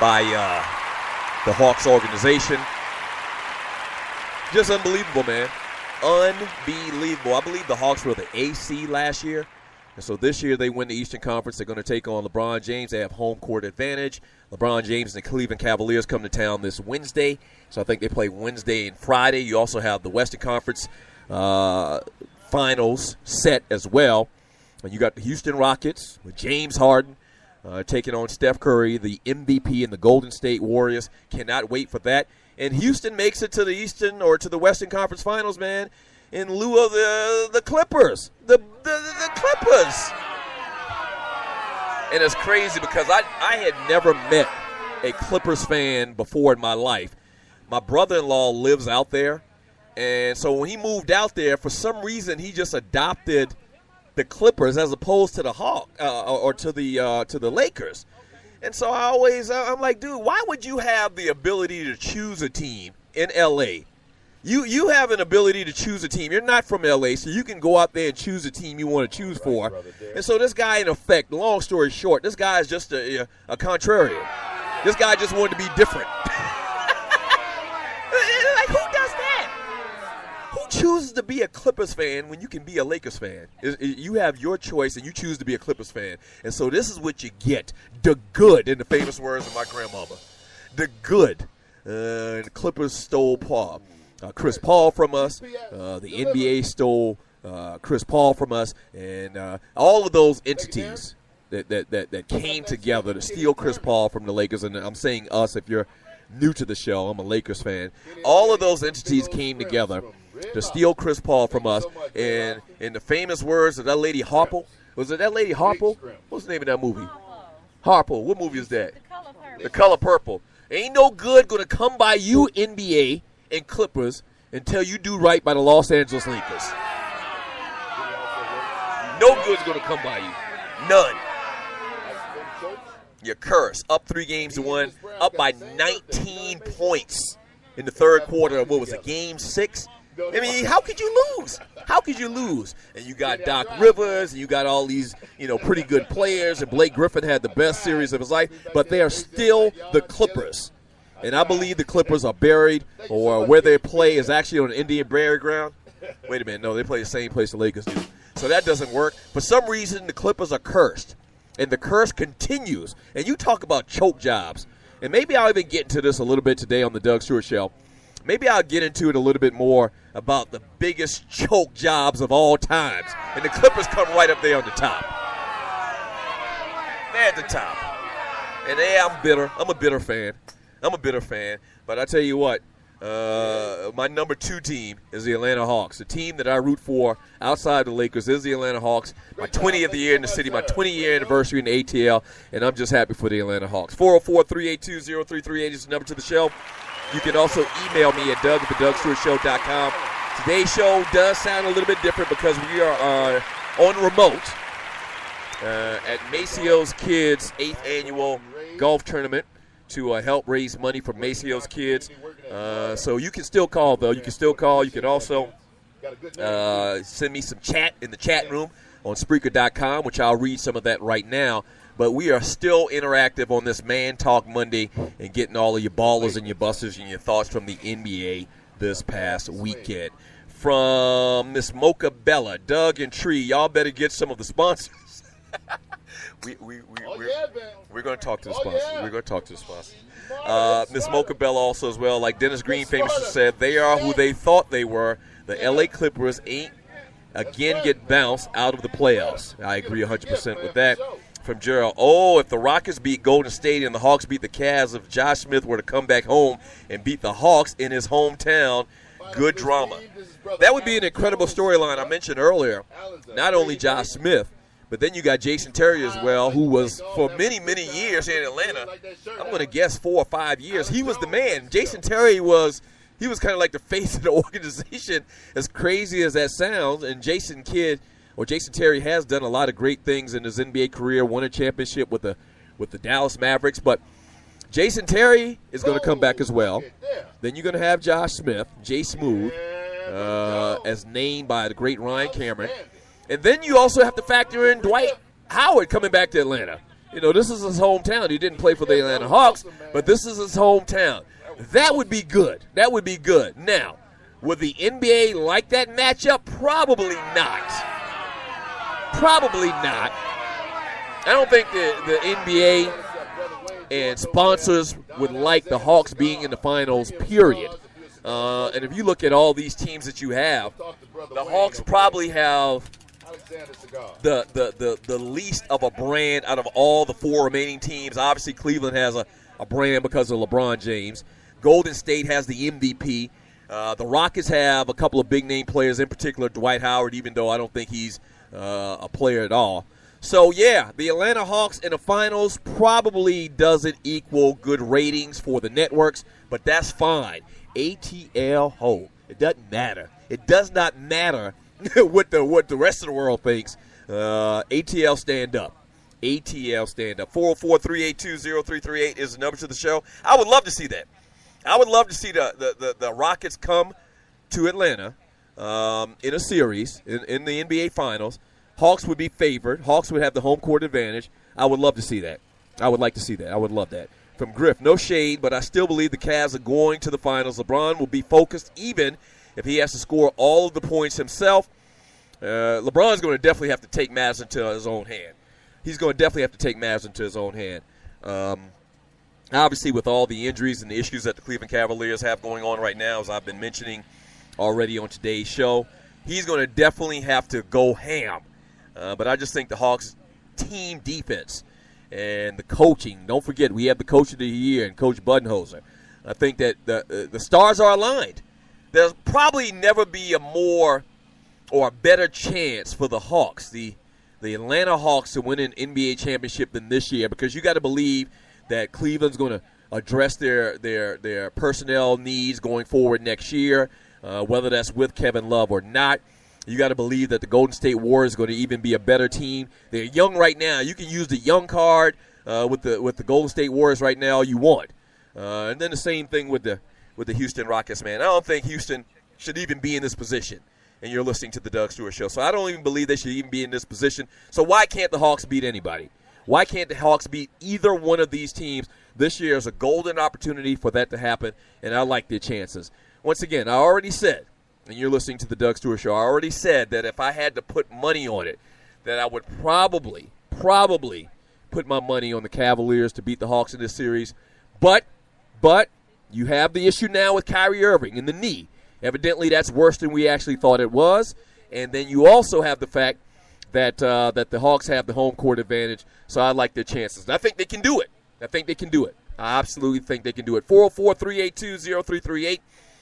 by the Hawks organization. Just unbelievable, man. Unbelievable. I believe the Hawks were the AC last year. And so this year they win the Eastern Conference. They're going to take on LeBron James. They have home court advantage. LeBron James and the Cleveland Cavaliers come to town this Wednesday. So I think they play Wednesday and Friday. You also have the Western Conference Finals set as well. And you got the Houston Rockets with James Harden taking on Steph Curry, the MVP and the Golden State Warriors. Cannot wait for that. And Houston makes it to the Eastern or to the Western Conference Finals, man, in lieu of the Clippers. The Clippers. And it's crazy because I had never met a Clippers fan before in my life. My brother-in-law lives out there. And so when he moved out there, for some reason, he just adopted the Clippers as opposed to the to the Lakers. And so I'm like, dude, why would you have the ability to choose a team in L.A.? You have an ability to choose a team. You're not from L.A., so you can go out there and choose a team you want to choose for. And so this guy, in effect, long story short, this guy is just a contrarian. This guy just wanted to be different. Like, who does that? Who chooses to be a Clippers fan when you can be a Lakers fan? You have your choice, and you choose to be a Clippers fan. And so this is what you get. The good, in the famous words of my grandmama. The good. The Clippers stole Chris Paul from us. The NBA stole Chris Paul from us. And all of those entities that came together to steal Chris Paul from the Lakers, and I'm saying us if you're new to the show, I'm a Lakers fan. All of those entities came together to steal Chris Paul from us. And in the famous words of that lady Harple, was it that lady Harple? What's the name of that movie? Harple. What movie is that? The Color Purple. Ain't no good going to come by you, NBA and Clippers, until you do right by the Los Angeles Lakers. No good's going to come by you. None. You're cursed. Up 3-1, up by 19 points in the third quarter of, what was it, Game 6? I mean, how could you lose? How could you lose? And you got Doc Rivers, and you got all these, pretty good players, and Blake Griffin had the best series of his life, but they are still the Clippers. And I believe the Clippers are buried, or where they play is actually on Indian burial ground. Wait a minute, no, they play the same place the Lakers do. So that doesn't work. For some reason, the Clippers are cursed, and the curse continues. And you talk about choke jobs, and maybe I'll even get into this a little bit today on the Doug Stewart Show. Maybe I'll get into it a little bit more about the biggest choke jobs of all times. And the Clippers come right up there on the top. They're at the top. And I'm bitter. I'm a bitter fan. But I tell you what, my number 2 team is the Atlanta Hawks. The team that I root for outside the Lakers is the Atlanta Hawks. My 20th year in the city, my 20-year anniversary in the ATL, and I'm just happy for the Atlanta Hawks. 404-382-0338 is the number to the show. You can also email me at doug@thedougstewartshow.com. Today's show does sound a little bit different because we are on remote at Maceo's Kids' 8th annual golf tournament to help raise money for Maceo's Kids. So you can still call, though. You can still call. You can also send me some chat in the chat room on Spreaker.com, which I'll read some of that right now. But we are still interactive on this Man Talk Monday and getting all of your ballers and your busters and your thoughts from the NBA this past weekend. From Miss Mocha Bella, Doug and Tree, y'all better get some of the sponsors. We're going to talk to the sponsors. We're going to talk to the sponsors. Miss Mocha Bella also as well, like Dennis Green famously said, they are who they thought they were. The L.A. Clippers get bounced out of the playoffs. I agree 100% with that. From Gerald, if the Rockets beat Golden State and the Hawks beat the Cavs, if Josh Smith were to come back home and beat the Hawks in his hometown, good drama. That would be an incredible storyline I mentioned earlier. Not only Josh Smith, but then you got Jason Terry as well, who was for many, many years here in Atlanta. I'm going to guess 4 or 5 years. He was the man. Jason Terry was kind of like the face of the organization, as crazy as that sounds. And Jason Terry has done a lot of great things in his NBA career, won a championship with the Dallas Mavericks. But Jason Terry is going to come back as well. Then you're going to have Josh Smith, Jay Smooth, as named by the great Ryan Cameron. And then you also have to factor in Dwight Howard coming back to Atlanta. This is his hometown. He didn't play for the Atlanta Hawks, but this is his hometown. That would be good. That would be good. Now, would the NBA like that matchup? Probably not. Probably not. I don't think the NBA and sponsors would like the Hawks being in the finals, period. And if you look at all these teams that you have, the Hawks probably have the least of a brand out of all the four remaining teams. Obviously, Cleveland has a brand because of LeBron James. Golden State has the MVP. The Rockets have a couple of big-name players, in particular Dwight Howard, even though I don't think he's a player at all. So, yeah, the Atlanta Hawks in the finals probably doesn't equal good ratings for the networks, but that's fine. ATL, it doesn't matter. It does not matter what the rest of the world thinks. ATL stand up. ATL stand up. 404-382-0338 is the number to the show. I would love to see that. I would love to see the Rockets come to Atlanta in a series in the NBA Finals. Hawks would be favored. Hawks would have the home court advantage. I would love to see that. I would like to see that. I would love that. From Griff, no shade, but I still believe the Cavs are going to the finals. LeBron will be focused even if he has to score all of the points himself. LeBron's going to definitely have to take matters into his own hand. He's going to definitely have to take matters into his own hand. Obviously, with all the injuries and the issues that the Cleveland Cavaliers have going on right now, as I've been mentioning already on today's show, he's going to definitely have to go ham. But I just think the Hawks' team defense and the coaching, don't forget, we have the Coach of the Year and Coach Budenholzer. I think that the stars are aligned. There'll probably never be a more or a better chance for the Hawks, the Atlanta Hawks, to win an NBA championship than this year, because you got to believe that Cleveland's going to address their personnel needs going forward next year, whether that's with Kevin Love or not. You got to believe that the Golden State Warriors are going to even be a better team. They're young right now. You can use the young card with the Golden State Warriors right now you want. And then the same thing with the Houston Rockets, man. I don't think Houston should even be in this position. And you're listening to the Doug Stewart Show. So I don't even believe they should even be in this position. So why can't the Hawks beat anybody? Why can't the Hawks beat either one of these teams? This year is a golden opportunity for that to happen, and I like their chances. Once again, I already said, and you're listening to the Doug Stewart Show, I already said that if I had to put money on it, that I would probably put my money on the Cavaliers to beat the Hawks in this series. But you have the issue now with Kyrie Irving and the knee. Evidently, that's worse than we actually thought it was. And then you also have the fact that the Hawks have the home court advantage, so I like their chances. And I think they can do it. I absolutely think they can do it. 404-382-0338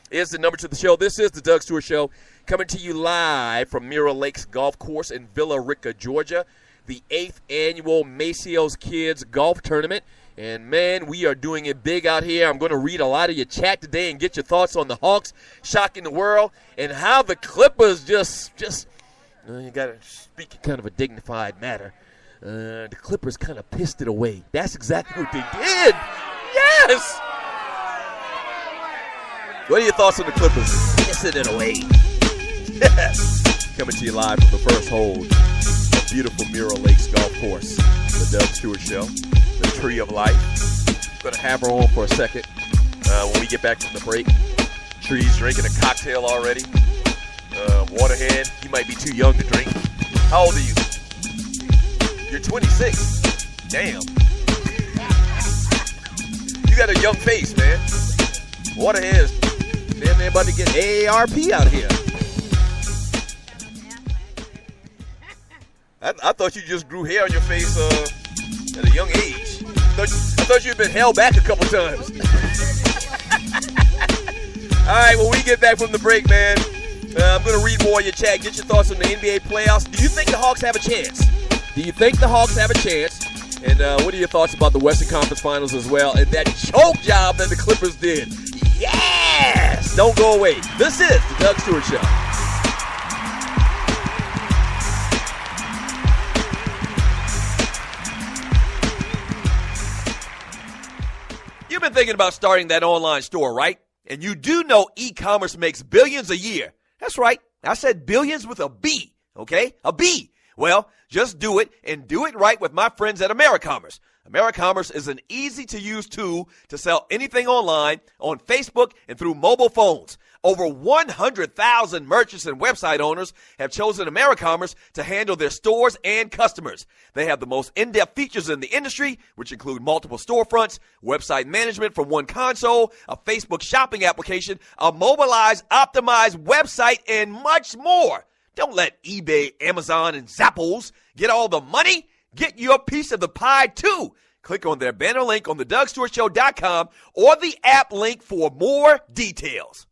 is the number to the show. This is the Doug Stewart Show, coming to you live from Mirror Lakes Golf Course in Villa Rica, Georgia, the 8th annual Maceo's Kids Golf Tournament. And, man, we are doing it big out here. I'm going to read a lot of your chat today and get your thoughts on the Hawks shocking the world and how the Clippers just you got to speak in kind of a dignified manner. The Clippers kind of pissed it away. That's exactly what they did. Yes! What are your thoughts on the Clippers pissing it away? Coming to you live from the first hole, the beautiful Mirror Lakes Golf Course, the Doug Stewart Show, the Tree of Life. Going to have her on for a second when we get back from the break. Tree's drinking a cocktail already. Waterhead, he might be too young to drink. How old are you? You're 26. Damn. You got a young face, man. Waterhead is damn near about to get AARP out here. I thought you just grew hair on your face at a young age. I thought you'd been held back a couple times. All right, when we get back from the break, man, I'm going to read more of your chat. Get your thoughts on the NBA playoffs. Do you think the Hawks have a chance? And what are your thoughts about the Western Conference Finals as well? And that choke job that the Clippers did. Yes! Don't go away. This is the Doug Stewart Show. You've been thinking about starting that online store, right? And you do know e-commerce makes billions a year. That's right. I said billions with a B, okay? A B. Well, just do it, and do it right with my friends at AmeriCommerce. AmeriCommerce is an easy-to-use tool to sell anything online, on Facebook, and through mobile phones. Over 100,000 merchants and website owners have chosen AmeriCommerce to handle their stores and customers. They have the most in-depth features in the industry, which include multiple storefronts, website management from one console, a Facebook shopping application, a mobilized, optimized website, and much more. Don't let eBay, Amazon, and Zappos get all the money. Get your piece of the pie, too. Click on their banner link on thedougstewartshow.com or the app link for more details.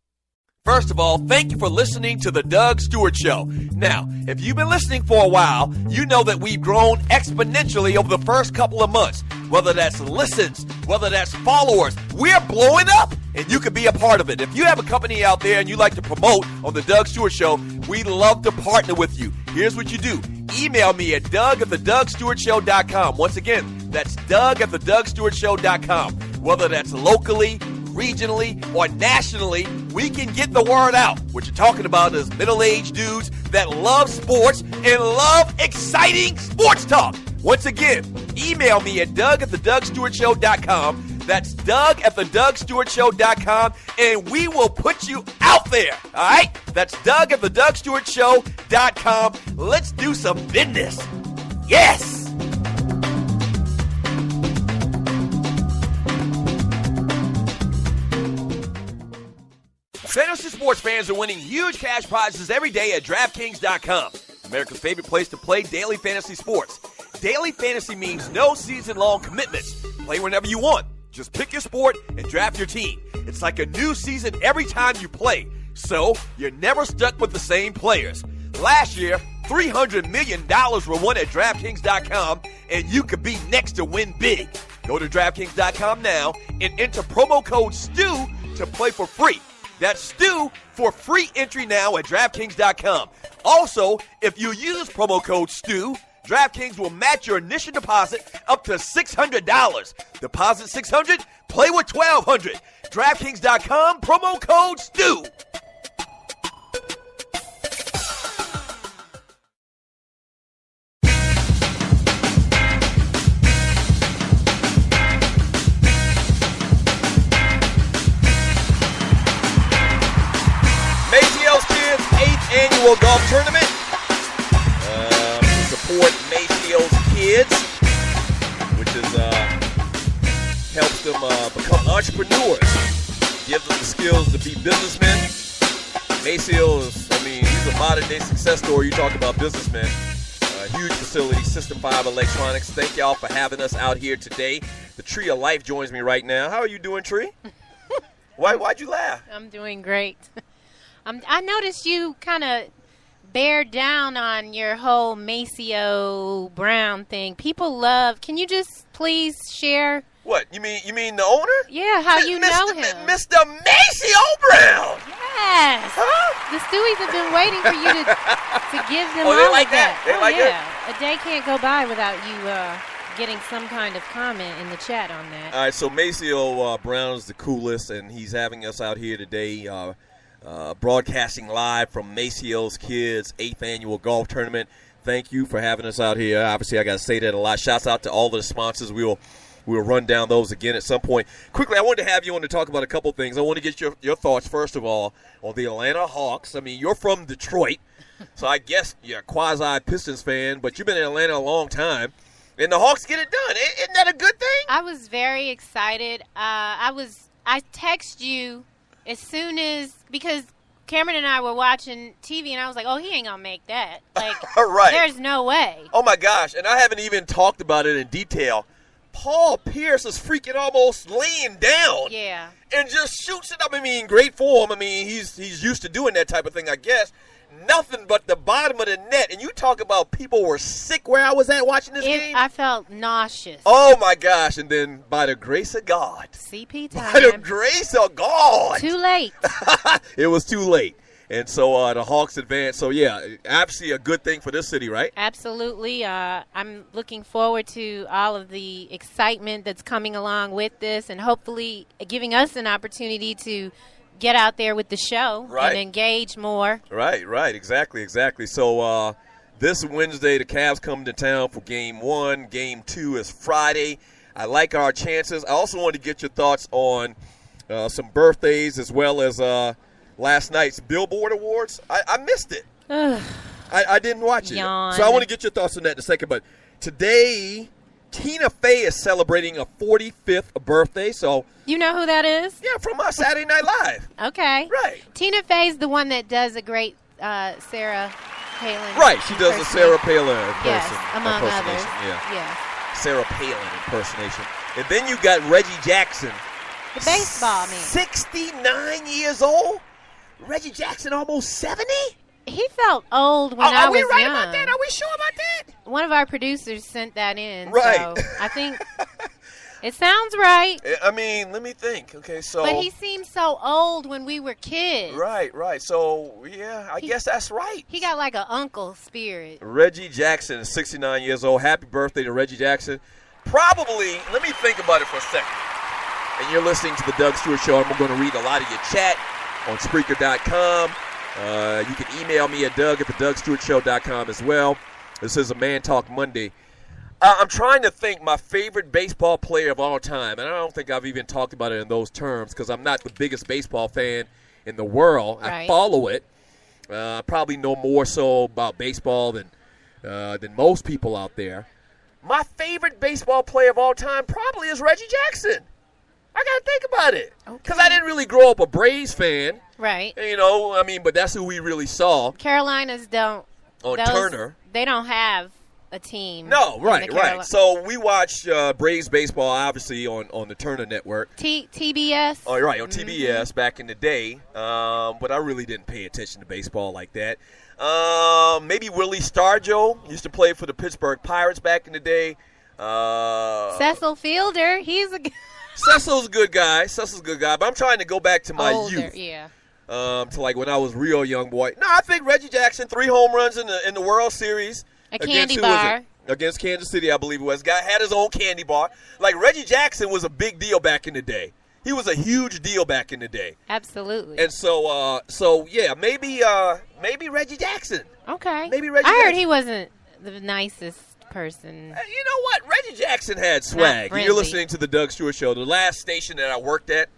First of all, thank you for listening to The Doug Stewart Show. Now, if you've been listening for a while, you know that we've grown exponentially over the first couple of months. Whether that's listens, whether that's followers, we're blowing up, and you can be a part of it. If you have a company out there and you like to promote on The Doug Stewart Show, we'd love to partner with you. Here's what you do. Email me at doug@thedougstewartshow.com. Once again, that's doug@thedougstewartshow.com. Whether that's locally, regionally, or nationally, we can get the word out. What you're talking about is middle-aged dudes that love sports and love exciting sports talk. Once again, email me at doug@thedougstewartshow.com. That's doug@thedougstewartshow.com, and we will put you out there. All right? That's doug@thedougstewartshow.com. Let's do some business. Yes! Fantasy sports fans are winning huge cash prizes every day at DraftKings.com. America's favorite place to play daily fantasy sports. Daily fantasy means no season-long commitments. Play whenever you want. Just pick your sport and draft your team. It's like a new season every time you play, so you're never stuck with the same players. Last year, $300 million were won at DraftKings.com, and you could be next to win big. Go to DraftKings.com now and enter promo code STU to play for free. That's STU for free entry now at DraftKings.com. Also, if you use promo code STU, DraftKings will match your initial deposit up to $600. Deposit $600, play with $1,200. DraftKings.com, promo code STU. Maceo's Kids 8th Annual Golf Tournament. Support Maceo's Kids, which is helps them become entrepreneurs, gives them the skills to be businessmen. Maceo is, he's a modern-day success story. You talk about businessmen. Huge facility, System 5 Electronics. Thank y'all for having us out here today. The Tree of Life joins me right now. How are you doing, Tree? Why'd you laugh? I'm doing great. I noticed you kind of bear down on your whole Maceo Brown thing. People love. Can you just please share? What, you mean the owner? Yeah, how you know him. Mr. Maceo Brown. Yes. Huh? The Stewies have been waiting for you to give them all they like of that. They like yeah. A day can't go by without you getting some kind of comment in the chat on that. All right, so Maceo Brown is the coolest, and he's having us out here today broadcasting live from Maceo's Kids 8th Annual Golf Tournament. Thank you for having us out here. Obviously, I got to say that a lot. Shouts out to all the sponsors. We'll run down those again at some point. Quickly, I wanted to have you on to talk about a couple things. I want to get your thoughts, first of all, on the Atlanta Hawks. You're from Detroit, so I guess you're a quasi-Pistons fan, but you've been in Atlanta a long time, and the Hawks get it done. Isn't that a good thing? I was very excited. I text you as soon as, because Cameron and I were watching TV, and I was like, oh, he ain't going to make that. Like, right. There's no way. Oh, my gosh, and I haven't even talked about it in detail. Paul Pierce is freaking almost laying down. Yeah. And just shoots it up. Great form. He's used to doing that type of thing, I guess. Nothing but the bottom of the net. And you talk about people were sick where I was at watching this game. I felt nauseous. Oh, my gosh. And then by the grace of God. CP time. By the grace of God. Too late. It was too late. And so the Hawks advanced. So, yeah, absolutely a good thing for this city, right? Absolutely. I'm looking forward to all of the excitement that's coming along with this, and hopefully giving us an opportunity to get out there with the show and engage more. Right, exactly. So this Wednesday, the Cavs come to town for Game 1. Game 2 is Friday. I like our chances. I also want to get your thoughts on some birthdays as well as last night's Billboard Awards. I missed it. I didn't watch it. Yawn. So I want to get your thoughts on that in a second. But today, Tina Fey is celebrating a 45th birthday. So you know who that is? Yeah, from Saturday Night Live. Okay. Right. Tina Fey's the one that does a great Sarah Palin. Right, she does a Sarah Palin Yes, among others. Yeah. Yes. Sarah Palin impersonation. And then you got Reggie Jackson. The baseball man. 69 years old? Reggie Jackson almost 70? He felt old when I was young. Are we right about that? Are we sure about that? One of our producers sent that in. Right. So I think it sounds right. I mean, let me think. Okay, so. But he seemed so old when we were kids. Right. So, yeah, I guess that's right. He got like an uncle spirit. Reggie Jackson is 69 years old. Happy birthday to Reggie Jackson. Probably, let me think about it for a second. And you're listening to the Doug Stewart Show. I'm going to read a lot of your chat on Spreaker.com. You can email me at Doug@thedugstewartshow.com as well. This is a Man Talk Monday. I'm trying to think my favorite baseball player of all time, and I don't think I've even talked about it in those terms because I'm not the biggest baseball fan in the world. Right. I follow it. I probably know more so about baseball than most people out there. My favorite baseball player of all time probably is Reggie Jackson. I got to think about it because I didn't really grow up a Braves fan. Right. You know, I mean, but that's who we really saw. Carolinas don't. Turner. They don't have a team. No, right. So we watch Braves baseball, obviously, on the Turner Network. TBS. Oh, right, on TBS back in the day. But I really didn't pay attention to baseball like that. Maybe Willie Stargell used to play for the Pittsburgh Pirates back in the day. Cecil Fielder. Cecil's a good guy. But I'm trying to go back to my youth. Yeah. To like when I was real young boy. No, I think Reggie Jackson, 3 home runs in the World Series. A candy bar. Against Kansas City, I believe it was. Guy had his own candy bar. Like Reggie Jackson was a big deal back in the day. He was a huge deal back in the day. Absolutely. And so yeah, maybe Reggie Jackson. Okay. Maybe Reggie I heard Jackson. He wasn't the nicest person. You know what? Reggie Jackson had swag. You're listening to the Doug Stewart Show. The last station that I worked at,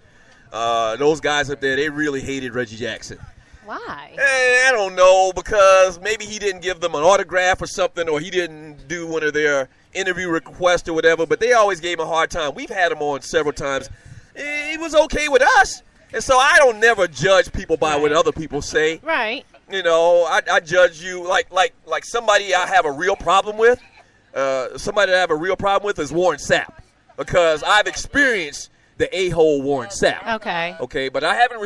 those guys up there, they really hated Reggie Jackson. Why? I don't know, because maybe he didn't give them an autograph or something, or he didn't do one of their interview requests or whatever, but they always gave him a hard time. We've had him on several times. He was okay with us, and so I don't never judge people by what other people say. Right. You know, I judge you like somebody I have a real problem with. Somebody that I have a real problem with is Warren Sapp, because I've experienced the a-hole Warren Sapp. Okay, but I haven't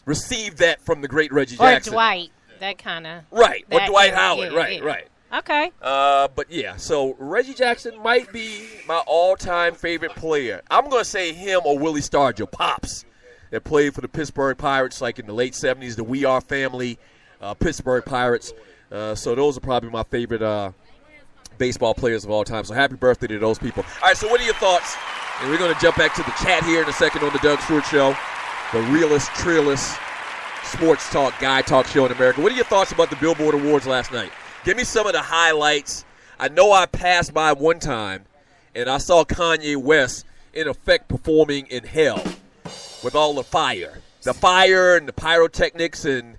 received that from the great Reggie Jackson. Or Dwight, that kind of. Right, or Dwight Howard, right. Okay. But yeah, so Reggie Jackson might be my all-time favorite player. I'm going to say him or Willie Stargell, Pops, that played for the Pittsburgh Pirates like in the late 70s, the We Are family, Pittsburgh Pirates. So those are probably my favorite baseball players of all time. So happy birthday to those people. All right, so what are your thoughts? And we're going to jump back to the chat here in a second on the Doug Stewart Show, the realest, trillest sports talk, guy talk show in America. What are your thoughts about the Billboard Awards last night? Give me some of the highlights. I know I passed by one time, and I saw Kanye West, in effect, performing in hell with all the fire. The fire and the pyrotechnics and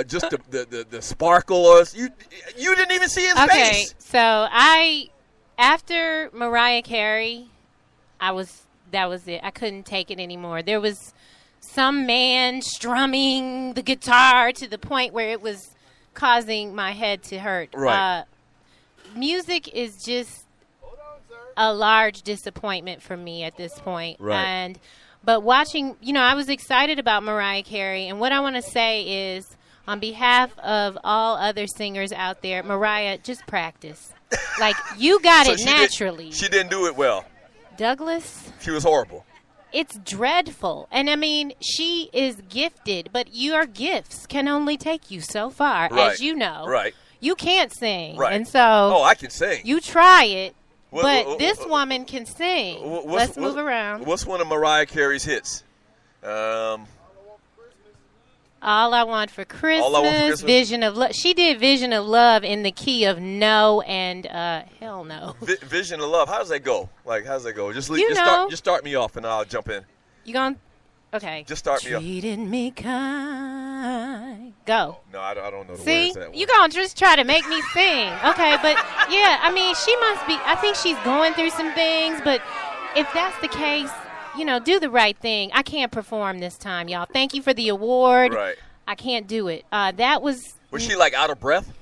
just the sparklers. You didn't even see his face. Okay, so after Mariah Carey, that was it. I couldn't take it anymore. There was some man strumming the guitar to the point where it was causing my head to hurt. Right. Music is just a large disappointment for me at this point. Right. But watching, I was excited about Mariah Carey, and what I want to say is, on behalf of all other singers out there, Mariah, just practice. Like, you got it naturally. She didn't do it well. Douglas? She was horrible. It's dreadful. And, I mean, she is gifted, but your gifts can only take you so far, as you know. Right. You can't sing. Right. And so I can sing. You try it, but this woman can sing. Let's move around. What's one of Mariah Carey's hits? All I Want for Christmas, Vision of Love. She did Vision of Love in the key of no and hell no. Vision of Love. How does that go? Just start me off and I'll jump in. You going? Okay. Just start me off. Treated me kind. Go. No, I don't know the See? words to that one. You going to just try to make me sing. Okay, but yeah, I mean, she must be, I think she's going through some things, but if that's the case, do the right thing. I can't perform this time, y'all. Thank you for the award. Right. I can't do it. That was. Was she like out of breath?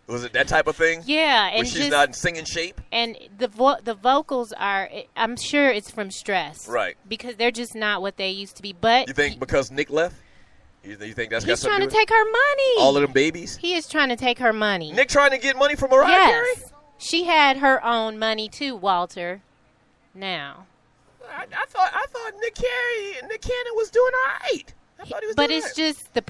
Was it that type of thing? Yeah, and when she's not in singing shape. And the vocals are. I'm sure it's from stress, right? Because they're just not what they used to be. But you think because Nick left? You think that's got he's something trying to take her money? All of them babies. He is trying to take her money. Nick trying to get money from Mariah Carey? She had her own money too, Walter. Now. I thought Nick Cannon was doing all right. I thought he was. But doing it's just the.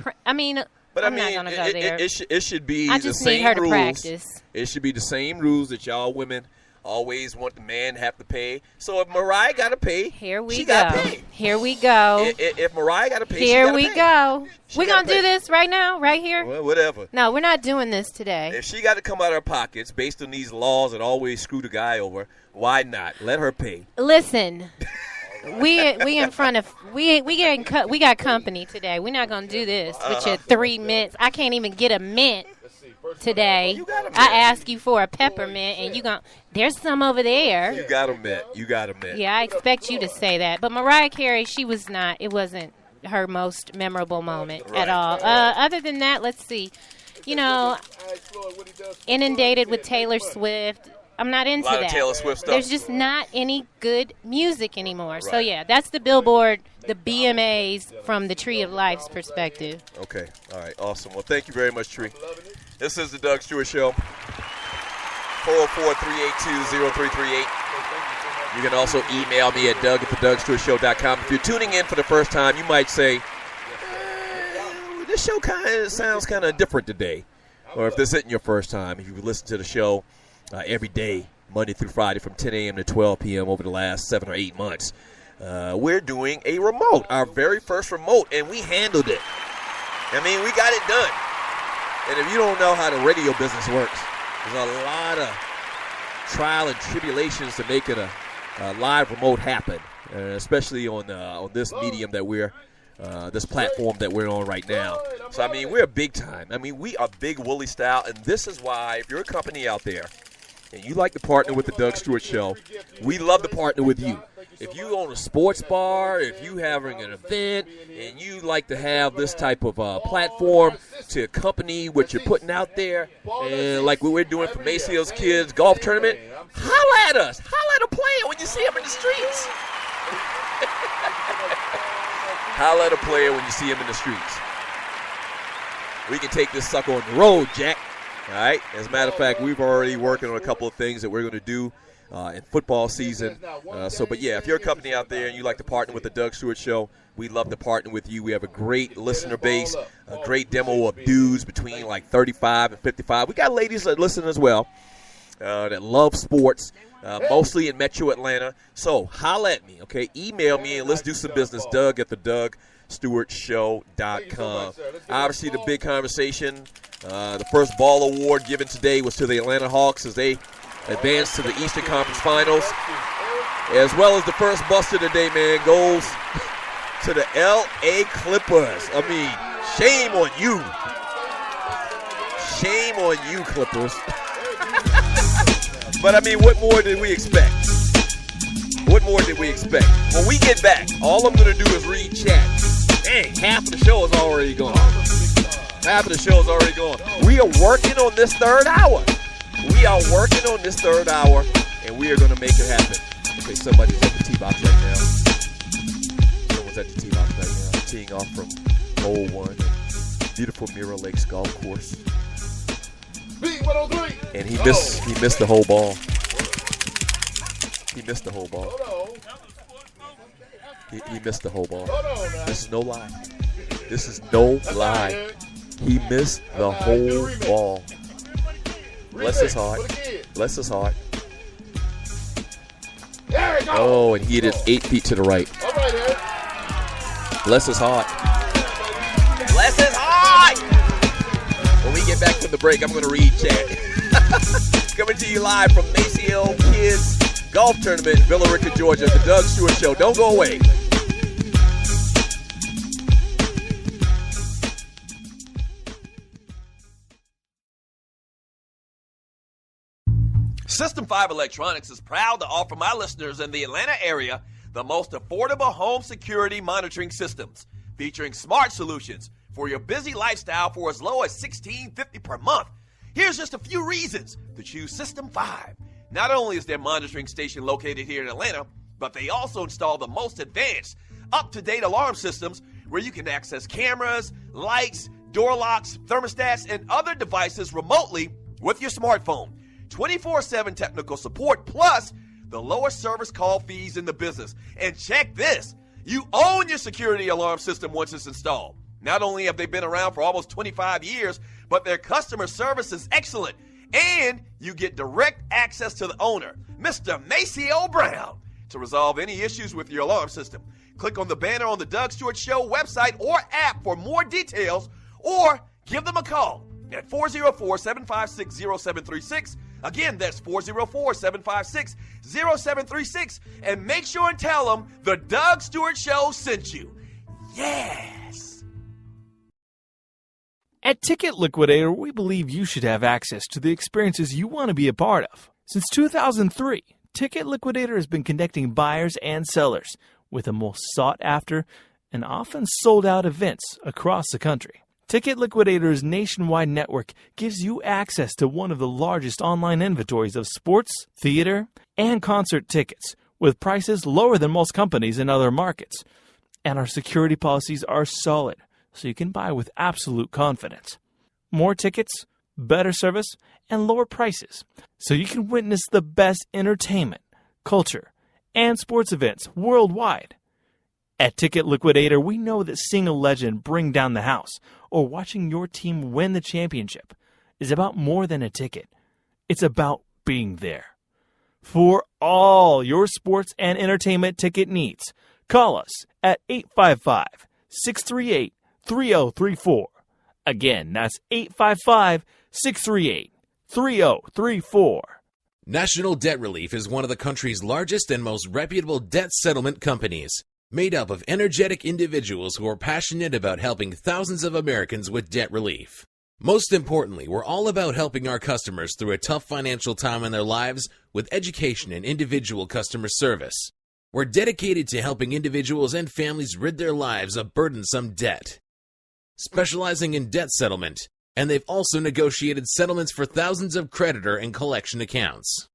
But I'm not gonna go there. It should be I the just same need her to rules. practice. It should be the same rules that y'all women always want the man to have to pay. So if Mariah got to pay, she got to pay. Here we go. If Mariah got to pay, here we go. We're going to do this right now, right here? Well, whatever. No, we're not doing this today. If she got to come out of her pockets based on these laws that always screw the guy over, why not? Let her pay. Listen. We in front of we got company today. We're not gonna do this with your 3 minutes. I can't even get a mint today. I ask you for a peppermint, and there's some over there. You got a mint. Yeah, I expect you to say that. But Mariah Carey, she was not. It wasn't her most memorable moment at all. Other than that, let's see. Inundated with Taylor Swift. I'm not into that. Taylor Swift stuff. There's just not any good music anymore. Right. So, yeah, that's the Billboard, the BMAs from the Tree of Life's perspective. Okay. All right. Awesome. Well, thank you very much, Tree. This is the Doug Stewart Show. 404-382-0338. You can also email me at doug@thedougstewartshow.com. If you're tuning in for the first time, you might say, this show sounds kind of different today. Or if this isn't your first time, if you listen to the show every day, Monday through Friday from 10 a.m. to 12 p.m. over the last 7 or 8 months. We're doing a remote, our very first remote, and we handled it. I mean, we got it done. And if you don't know how the radio business works, there's a lot of trial and tribulations to making a live remote happen, especially on this medium that we're this platform that we're on right now. So, I mean, we're big time. I mean, we are big Willie style, and this is why, if you're a company out there and you like to partner with the Doug Stewart Show, we love to partner with you. If you own a sports bar, if you having an event, and you like to have this type of platform to accompany what you're putting out there, and like what we're doing for Maceo's kids golf tournament, holla at us. Holla at a player when you see him in the streets. Holla at a player when you see him in the streets. We can take this sucker on the road, Jack. All right. As a matter of fact, we've already working on a couple of things that we're going to do in football season. But yeah, if you're a company out there and you like to partner with the Doug Stewart Show, we'd love to partner with you. We have a great listener base, a great demo of dudes between like 35 and 55. We got ladies that listen as well that love sports, mostly in Metro Atlanta. So holla at me, okay? Email me and let's do some business. Doug@thedougstewartshow.com. Obviously, the big conversation, the first ball award given today was to the Atlanta Hawks as they advanced to the Eastern Conference Finals, as well as the first buster today, man, goes to the L.A. Clippers. I mean, shame on you. Shame on you, Clippers. But, I mean, what more did we expect? What more did we expect? When we get back, all I'm going to do is read chat. Dang, half of the show is already gone. Half of the show is already gone. We are working on this third hour. We are working on this third hour, and we are going to make it happen. Okay, somebody's at the tee box right now. Someone's at the tee box right now, teeing off from hole 1, beautiful Mirror Lakes golf course. And he missed the whole ball. He missed the whole ball. He missed the whole ball. This is no lie. This is no lie. He missed the whole ball. Bless his heart. Bless his heart. Oh, and he hit it 8 feet to the right. Bless his heart. Bless his heart! When we get back from the break, I'm going to read chat. Coming to you live from Maceo Kids Golf Tournament in Villa Rica, Georgia. The Doug Stewart Show. Don't go away. System 5 Electronics is proud to offer my listeners in the Atlanta area the most affordable home security monitoring systems, featuring smart solutions for your busy lifestyle for as low as $16.50 per month. Here's just a few reasons to choose System 5. Not only is their monitoring station located here in Atlanta, but they also install the most advanced, up-to-date alarm systems where you can access cameras, lights, door locks, thermostats, and other devices remotely with your smartphone. 24/7 technical support, plus the lowest service call fees in the business. And check this, you own your security alarm system once it's installed. Not only have they been around for almost 25 years, but their customer service is excellent. And you get direct access to the owner, Mr. Maceo Brown, to resolve any issues with your alarm system. Click on the banner on the Doug Stewart Show website or app for more details, or give them a call at 404-756-0736. Again, that's 404-756-0736. And make sure and tell them the Doug Stewart Show sent you. Yes! At Ticket Liquidator, we believe you should have access to the experiences you want to be a part of. Since 2003, Ticket Liquidator has been connecting buyers and sellers with the most sought-after and often sold-out events across the country. Ticket Liquidator's nationwide network gives you access to one of the largest online inventories of sports, theater, and concert tickets, with prices lower than most companies in other markets. And our security policies are solid, so you can buy with absolute confidence. More tickets, better service, and lower prices, so you can witness the best entertainment, culture, and sports events worldwide. At Ticket Liquidator, we know that seeing a legend bring down the house or watching your team win the championship is about more than a ticket. It's about being there. For all your sports and entertainment ticket needs, call us at 855-638-3034. Again, that's 855-638-3034. National Debt Relief is one of the country's largest and most reputable debt settlement companies, made up of energetic individuals who are passionate about helping thousands of Americans with debt relief. Most importantly, we're all about helping our customers through a tough financial time in their lives with education and individual customer service. We're dedicated to helping individuals and families rid their lives of burdensome debt, specializing in debt settlement, and they've also negotiated settlements for thousands of creditor and collection accounts.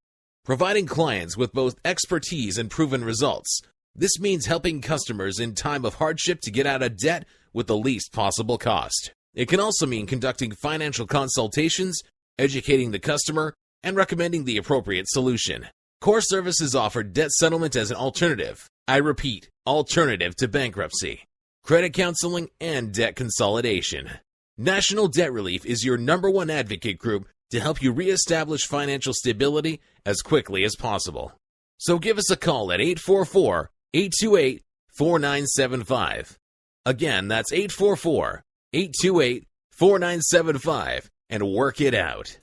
Providing clients with both expertise and proven results, this means helping customers in time of hardship to get out of debt with the least possible cost. It can also mean conducting financial consultations, educating the customer, and recommending the appropriate solution. Core Services offer debt settlement as an alternative. I repeat, alternative to bankruptcy, credit counseling, and debt consolidation. National Debt Relief is your #1 advocate group to help you reestablish financial stability as quickly as possible. So give us a call at 844-828-4975. Again, that's 844-828-4975, and work it out.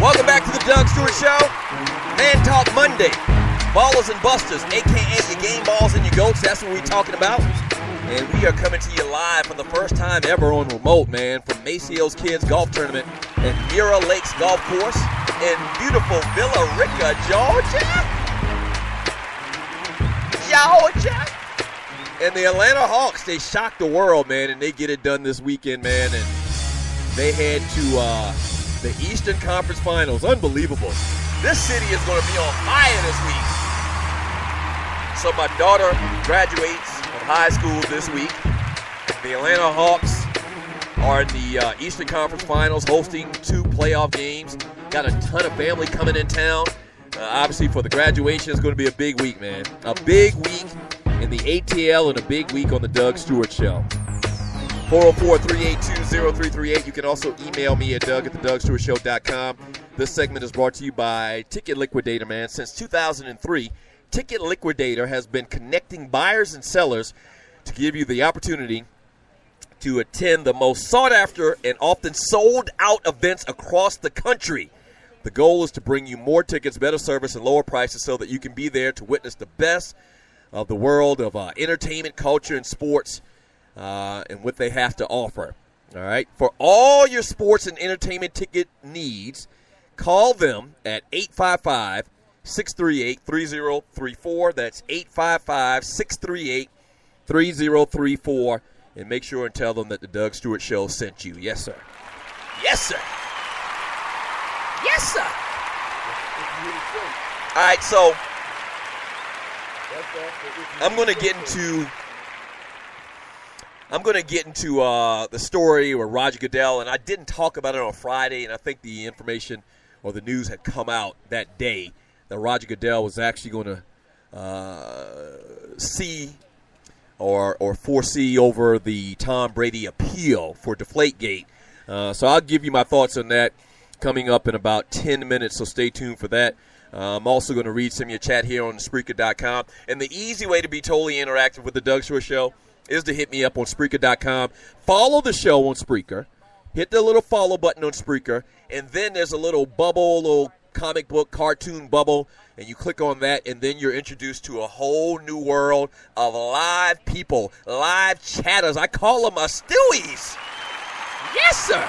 Welcome back to the Doug Stewart Show. Man Talk Monday. Ballas and Bustas, a.k.a. your game balls and your goats. That's what we're talking about. And we are coming to you live for the first time ever on remote, man, from Maceo's Kids Golf Tournament at Mira Lakes Golf Course in beautiful Villa Rica, Georgia. And the Atlanta Hawks, they shocked the world, man, and they get it done this weekend, man. And they head to the Eastern Conference Finals. Unbelievable. This city is going to be on fire this week. So my daughter graduates from high school this week. The Atlanta Hawks are in the Eastern Conference Finals, hosting 2 playoff games. Got a ton of family coming in town. Obviously, for the graduation, it's going to be a big week, man. A big week in the ATL and a big week on the Doug Stewart Show. 404-382-0338. You can also email me at doug@thedugstewartshow.com. This segment is brought to you by Ticket Liquidator, man. Since 2003, Ticket Liquidator has been connecting buyers and sellers to give you the opportunity to attend the most sought-after and often sold-out events across the country. The goal is to bring you more tickets, better service, and lower prices so that you can be there to witness the best of the world of entertainment, culture, and sports, and what they have to offer. All right. For all your sports and entertainment ticket needs, call them at 855-638-3034. That's 855-638-3034. And make sure and tell them that the Doug Stewart Show sent you. Yes, sir. Yes, sir. Yes, sir. All right, so I'm going to get into the story with Roger Goodell, and I didn't talk about it on Friday, and I think the information or the news had come out that day that Roger Goodell was actually going to see or foresee over the Tom Brady appeal for Deflategate. So I'll give you my thoughts on that coming up in about 10 minutes, so stay tuned for that. I'm also going to read some of your chat here on Spreaker.com. And the easy way to be totally interactive with the Doug Stewart Show is to hit me up on Spreaker.com. Follow the show on Spreaker. Hit the little follow button on Spreaker. And then there's a little bubble, little comic book, cartoon bubble. And you click on that, and then you're introduced to a whole new world of live people, live chatters. I call them my Stewies. Yes, sir.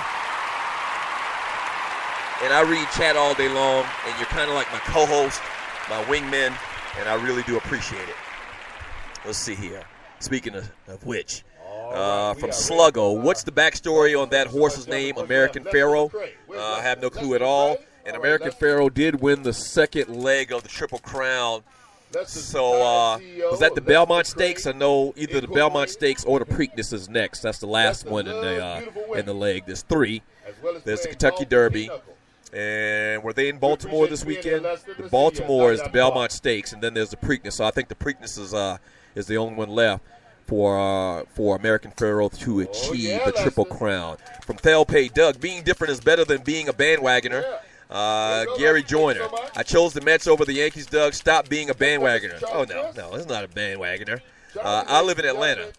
And I read chat all day long, and you're kind of like my co-host, my wingman, and I really do appreciate it. Let's see here. Speaking of which, from Sluggo, what's the backstory on that horse's name, American Pharaoh? I have no clue at all. And American Pharaoh did win the second leg of the Triple Crown. So was that the Belmont Stakes? I know either the Belmont Stakes or the Preakness is next. That's the last one in the leg. There's three. There's the Kentucky Derby. And were they in Baltimore this weekend? The Baltimore is the Belmont Stakes, and then there's the Preakness. So I think the Preakness is the only one left for American Pharaoh to achieve the Triple Crown. From Thelpay, Doug, being different is better than being a bandwagoner. Gary Joyner, I chose the Mets over the Yankees, Doug. Stop being a bandwagoner. Oh, no, it's not a bandwagoner. I live in Atlanta,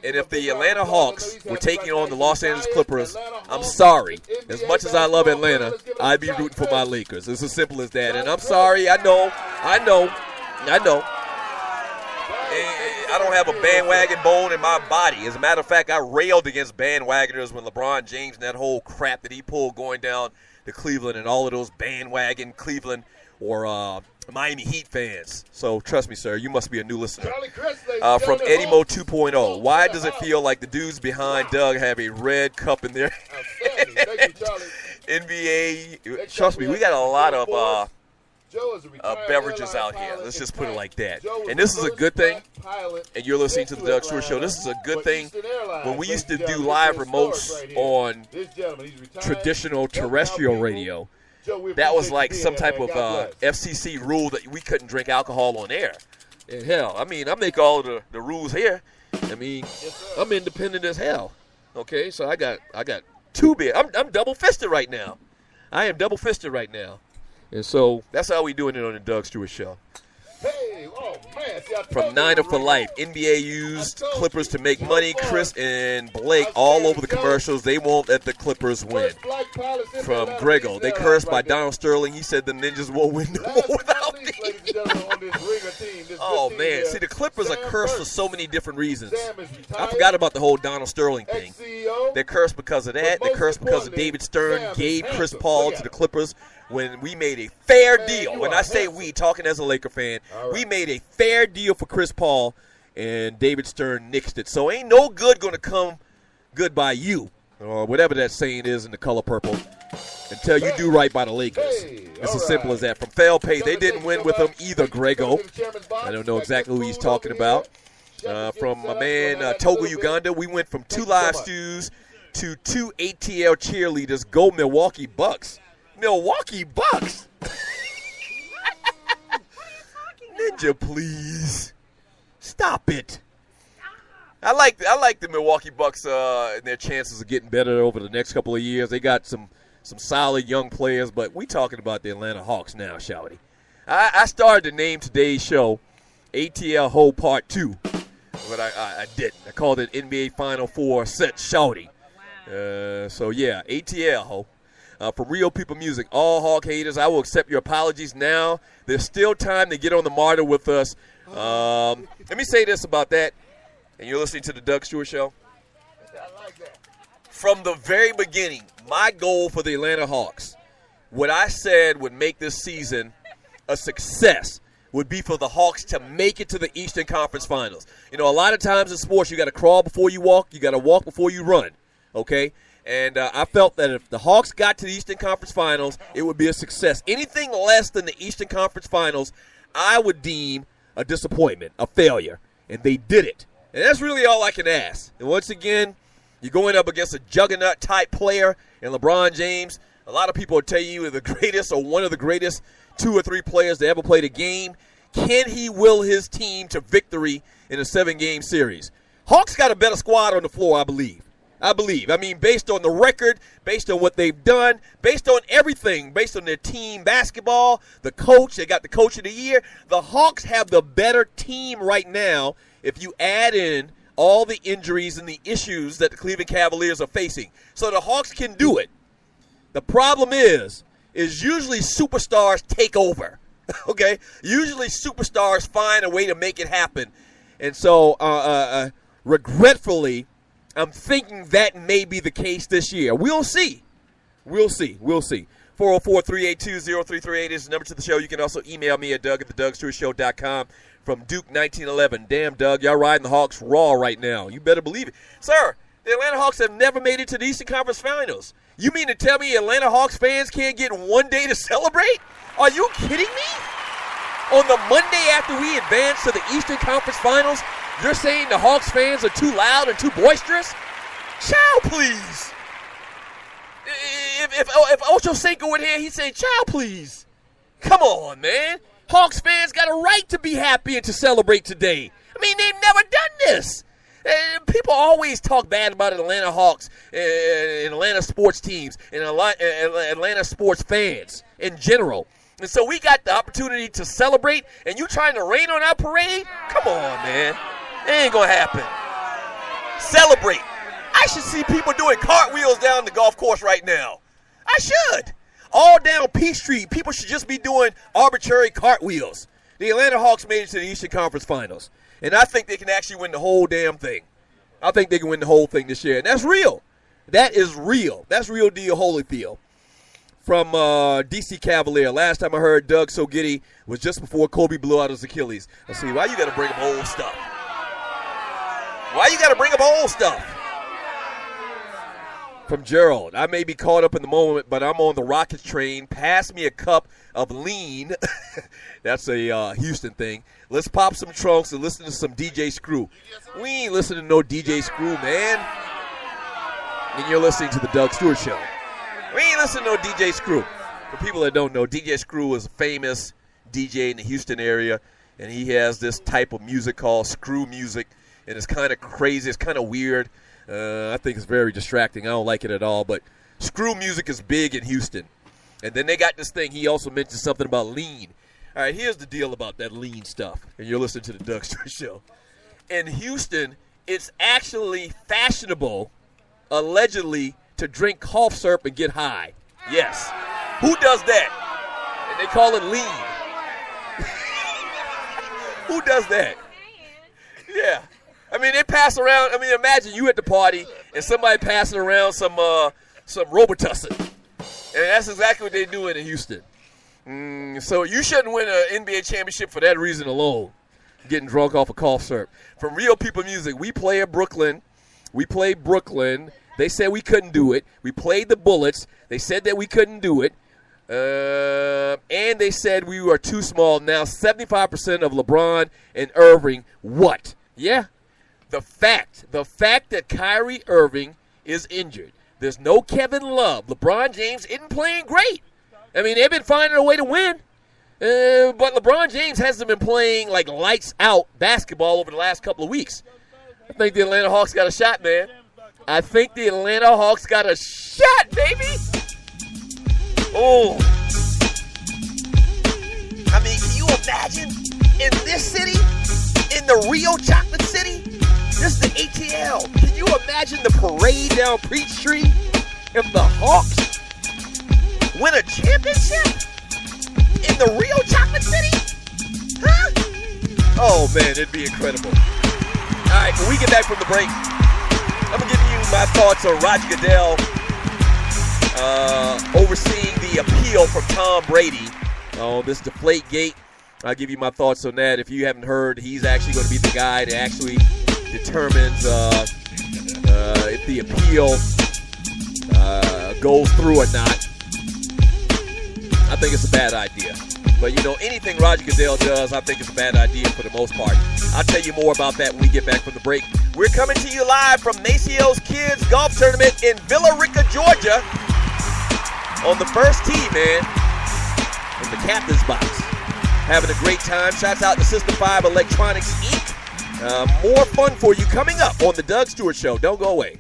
and if the Atlanta Hawks were taking on the Los Angeles Clippers, I'm sorry. As much as I love Atlanta, I'd be rooting for my Lakers. It's as simple as that. And I'm sorry. I know. I don't have a bandwagon bone in my body. As a matter of fact, I railed against bandwagoners when LeBron James and that whole crap that he pulled going down to Cleveland and all of those bandwagon Cleveland or Miami Heat fans. So trust me, sir, you must be a new listener. From Eddie Mo 2.0, why does it feel like the dudes behind Doug have a red cup in their NBA? Trust me, we got a lot of beverages out here. Let's just put it like that. And this is a good thing. And you're listening to the Doug Stewart Show. This is a good thing. When we used to do live remotes on traditional terrestrial radio, that was like some type of FCC rule that we couldn't drink alcohol on air. And hell, I mean, I make all of the rules here. I mean, I'm independent as hell. Okay, so I got two beers. I'm double-fisted right now. I am double-fisted right now. And so that's how we doing it on the Doug Stewart Show. From Niner for Life, NBA used Clippers to make money. Chris and Blake all over the commercials. They won't let the Clippers win. From Grego, they cursed by Donald Sterling. He said the Ninjas won't win no more without me. Oh, man. See, the Clippers are cursed for so many different reasons. I forgot about the whole Donald Sterling thing. They're cursed because of that. They're cursed because of David Stern gave Chris Paul to the Clippers when we made a fair deal. When I say we, talking as a Laker fan, we made a fair deal for Chris Paul, and David Stern nixed it. So ain't no good going to come good by you, or whatever that saying is in the color purple, until you do right by the Lakers. It's as simple as that. From Failpay, they didn't win with them either, Grego. I don't know exactly who he's talking about. From my man Togo Uganda, we went from 2 live stews to 2 ATL cheerleaders. Go Milwaukee Bucks. Milwaukee Bucks. Ninja, please. Stop it. I like the Milwaukee Bucks and their chances of getting better over the next couple of years. They got some solid young players, but we talking about the Atlanta Hawks now, Shawty. I started to name today's show ATL Ho Part 2, but I didn't. I called it NBA Final Four Set Shawty. So, yeah, ATL Ho. From Real People Music, all Hawk haters, I will accept your apologies now. There's still time to get on the martyr with us. Let me say this about that, and you're listening to the Doug Stewart Show. From the very beginning, my goal for the Atlanta Hawks, what I said would make this season a success, would be for the Hawks to make it to the Eastern Conference Finals. You know, a lot of times in sports, you got to crawl before you walk. You got to walk before you run, okay? And I felt that if the Hawks got to the Eastern Conference Finals, it would be a success. Anything less than the Eastern Conference Finals, I would deem a disappointment, a failure. And they did it. And that's really all I can ask. And once again, you're going up against a juggernaut-type player in LeBron James. A lot of people will tell you the greatest or one of the greatest 2 or 3 players to ever play the game. Can he will his team to victory in a 7-game series? Hawks got a better squad on the floor, I believe. I mean, based on the record, based on what they've done, based on everything, based on their team basketball, the coach, they got the coach of the year. The Hawks have the better team right now if you add in all the injuries and the issues that the Cleveland Cavaliers are facing. So the Hawks can do it. The problem is usually superstars take over, okay? Usually superstars find a way to make it happen. And so, regretfully, I'm thinking that may be the case this year. We'll see. 404-382-0338 is the number to the show. You can also email me at Doug@thedougstewartshow.com. From Duke 1911. Damn, Doug, y'all riding the Hawks raw right now. You better believe it. Sir, the Atlanta Hawks have never made it to the Eastern Conference Finals. You mean to tell me Atlanta Hawks fans can't get one day to celebrate? Are you kidding me? On the Monday after we advance to the Eastern Conference Finals, you're saying the Hawks fans are too loud and too boisterous? Child, please. If Ocho Cinco were here, he'd say, child, please. Come on, man. Hawks fans got a right to be happy and to celebrate today. I mean, they've never done this. People always talk bad about Atlanta Hawks and Atlanta sports teams and Atlanta sports fans in general. And so we got the opportunity to celebrate, and you trying to rain on our parade? Come on, man. It ain't going to happen. Celebrate. I should see people doing cartwheels down the golf course right now. I should. All down Peachtree, people should just be doing arbitrary cartwheels. The Atlanta Hawks made it to the Eastern Conference Finals, and I think they can actually win the whole damn thing. I think they can win the whole thing this year, and that's real. That is real. That's real deal Holyfield from D.C. Cavalier. Last time I heard Doug So Giddy was just before Kobe blew out his Achilles. Let's see, why you got to bring up old stuff? Why you got to bring up old stuff? From Gerald, I may be caught up in the moment, but I'm on the Rockets train. Pass me a cup of lean. That's a Houston thing. Let's pop some trunks and listen to some DJ Screw. We ain't listening to no DJ Screw, man. And you're listening to the Doug Stewart Show. We ain't listening to no DJ Screw. For people that don't know, DJ Screw is a famous DJ in the Houston area, and he has this type of music called screw music, and it's kind of crazy. It's kind of weird. I think it's very distracting. I don't like it at all. But screw music is big in Houston. And then they got this thing. He also mentioned something about lean. All right, here's the deal about that lean stuff. And you're listening to the Doug Stewart Show. In Houston, it's actually fashionable, allegedly, to drink cough syrup and get high. Yes. Who does that? And they call it lean. Who does that? Yeah. I mean, they pass around. I mean, imagine you at the party and somebody passing around some Robitussin. And that's exactly what they're doing in Houston. So you shouldn't win an NBA championship for that reason alone, getting drunk off of cough syrup. From Real People Music, we play at Brooklyn. We played Brooklyn. They said we couldn't do it. We played the Bullets. They said that we couldn't do it. And they said we were too small. Now 75% of LeBron and Irving, what? Yeah. The fact that Kyrie Irving is injured. There's no Kevin Love. LeBron James isn't playing great. I mean, they've been finding a way to win. But LeBron James hasn't been playing like lights out basketball over the last couple of weeks. I think the Atlanta Hawks got a shot, man. I think the Atlanta Hawks got a shot, baby. Oh. I mean, can you imagine in this city, in the Rio Chocolate City? This is the ATL. Can you imagine the parade down Peachtree if the Hawks win a championship in the Rio Chocolate City? Huh? Oh, man, it'd be incredible. All right, when we get back from the break, I'm going to give you my thoughts on Roger Goodell overseeing the appeal from Tom Brady on this Deflategate. I'll give you my thoughts on that. If you haven't heard, he's actually going to be the guy that actually determines if the appeal goes through or not. I think it's a bad idea. But, anything Roger Goodell does, I think it's a bad idea for the most part. I'll tell you more about that when we get back from the break. We're coming to you live from Maceo's Kids Golf Tournament in Villa Rica, Georgia. On the first tee, man. In the captain's box. Having a great time. Shouts out to System 5 Electronics, Inc. More fun for you coming up on the Doug Stewart Show. Don't go away.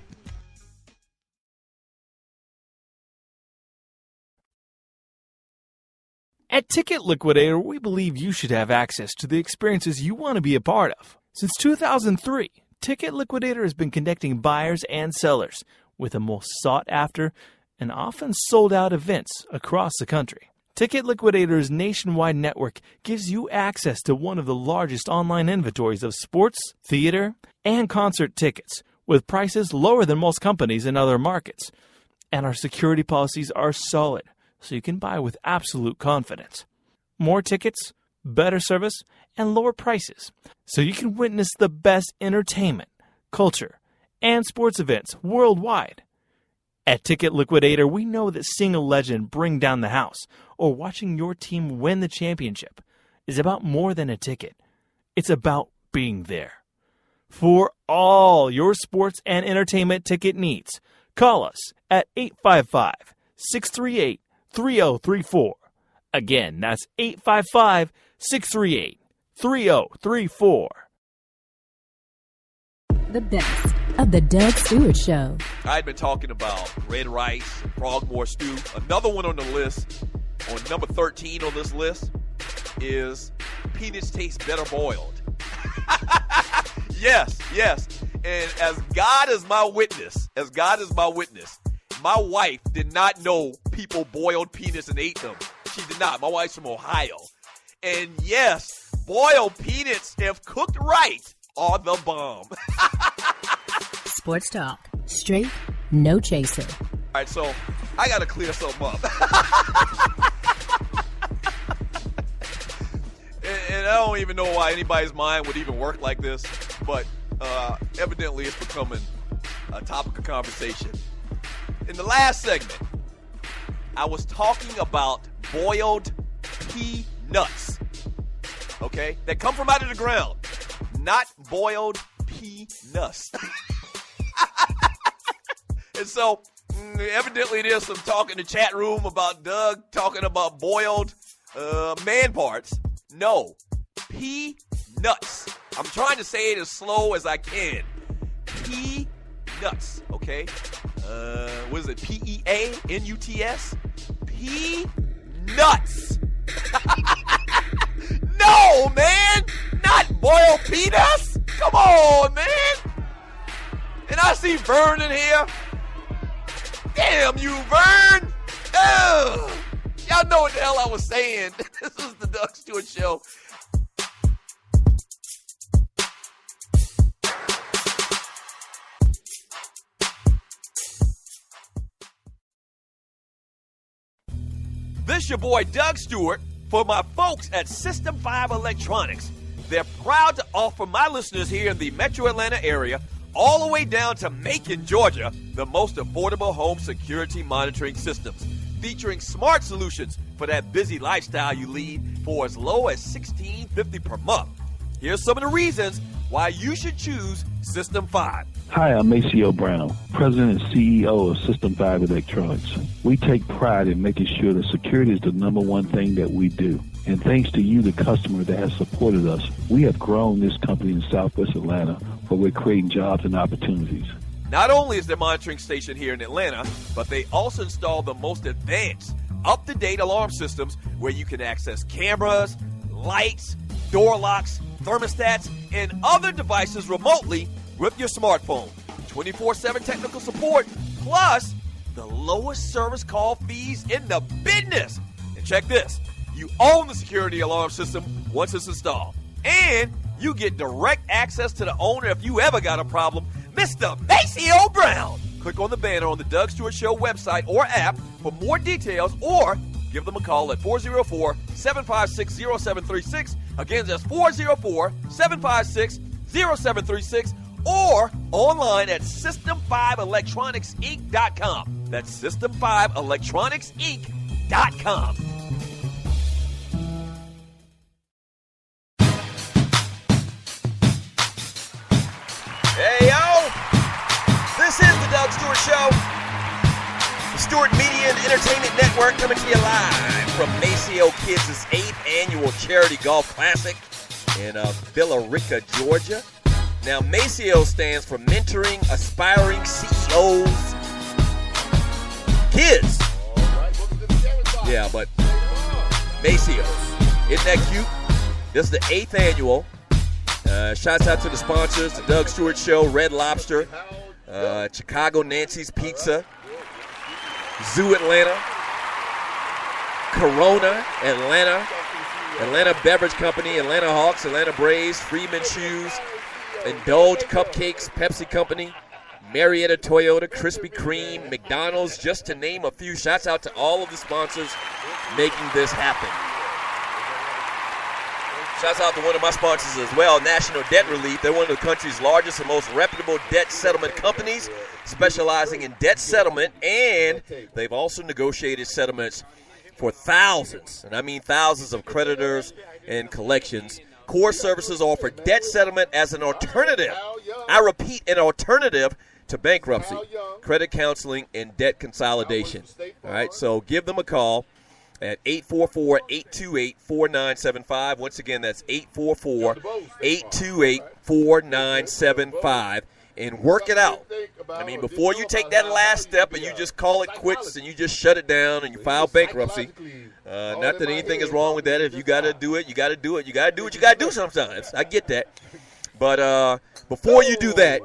At Ticket Liquidator, we believe you should have access to the experiences you want to be a part of. Since 2003, Ticket Liquidator has been connecting buyers and sellers with the most sought-after and often sold-out events across the country. Ticket Liquidator's nationwide network gives you access to one of the largest online inventories of sports, theater, and concert tickets, with prices lower than most companies in other markets. And our security policies are solid, so you can buy with absolute confidence. More tickets, better service, and lower prices, so you can witness the best entertainment, culture, and sports events worldwide. At Ticket Liquidator, we know that seeing a legend bring down the house or watching your team win the championship is about more than a ticket. It's about being there. For all your sports and entertainment ticket needs, call us at 855-638-3034. Again, that's 855-638-3034. The best of the Doug Stewart Show. I'd been talking about red rice and frogmore stew. Another one on the list, on number 13 on this list, is peanuts taste better boiled. Yes. And as God is my witness, my wife did not know people boiled peanuts and ate them. She did not. My wife's from Ohio. And yes, boiled peanuts, if cooked right, are the bomb. Sports talk. Straight, no chaser. All right, so I got to clear something up. and I don't even know why anybody's mind would even work like this, but evidently it's becoming a topic of conversation. In the last segment, I was talking about boiled peanuts, okay, that come from out of the ground, not boiled peanuts. And so, evidently there's some talk in the chat room about Doug talking about boiled man parts. No, peanuts. I'm trying to say it as slow as I can. Peanuts, okay? What is it, P-E-A-N-U-T-S? Peanuts. No, man, not boiled peanuts. Come on, man. And I see Vern in here. Damn you, Vern. Ugh. Y'all know what the hell I was saying. This is the Doug Stewart Show. This your boy Doug Stewart for my folks at System 5 Electronics. They're proud to offer my listeners here in the Metro Atlanta area all the way down to Macon, Georgia, the most affordable home security monitoring systems, featuring smart solutions for that busy lifestyle you lead for as low as $16.50 per month. Here's some of the reasons why you should choose System 5. Hi, I'm Maceo Brown, President and CEO of System 5 Electronics. We take pride in making sure that security is the number one thing that we do. And thanks to you, the customer that has supported us, we have grown this company in Southwest Atlanta, where we're creating jobs and opportunities. Not only is their monitoring station here in Atlanta, but they also install the most advanced, up-to-date alarm systems where you can access cameras, lights, door locks, thermostats, and other devices remotely with your smartphone. 24/7 technical support, plus the lowest service call fees in the business. And check this. You own the security alarm system once it's installed. And you get direct access to the owner if you ever got a problem. Mr. Maceo Brown. Click on the banner on the Doug Stewart Show website or app for more details, or give them a call at 404-756-0736. Again, that's 404-756-0736, or online at System5electronicsinc.com. That's System5electronicsinc.com. Hey, yo! This is the Doug Stewart Show. The Stewart Media and Entertainment Network coming to you live from Maceo Kids' 8th annual charity golf classic in Villa Rica, Georgia. Now, Maceo stands for Mentoring Aspiring CEOs. Kids. Yeah, but Maceo's. Isn't that cute? This is the 8th annual. Shouts out to the sponsors, the Doug Stewart Show, Red Lobster, Chicago Nancy's Pizza, Zoo Atlanta, Corona Atlanta Beverage Company, Atlanta Hawks, Atlanta Braves, Freeman Shoes, Indulge Cupcakes, Pepsi Company, Marietta Toyota, Krispy Kreme, McDonald's, just to name a few. Shouts out to all of the sponsors making this happen. Shouts out to one of my sponsors as well, National Debt Relief. They're one of the country's largest and most reputable debt settlement companies, specializing in debt settlement, and they've also negotiated settlements for thousands, and I mean thousands, of creditors and collections. Core Services offer debt settlement as an alternative. I repeat, an alternative to bankruptcy, credit counseling, and debt consolidation. All right, so give them a call at 844-828-4975. Once again, that's 844-828-4975. And work it out. I mean, before you take that last step and you just call it quits and you just shut it down and you file bankruptcy, not that anything is wrong with that. If you got to do it, you got to do it. You got to do what you got to do sometimes. I get that. But before you do that,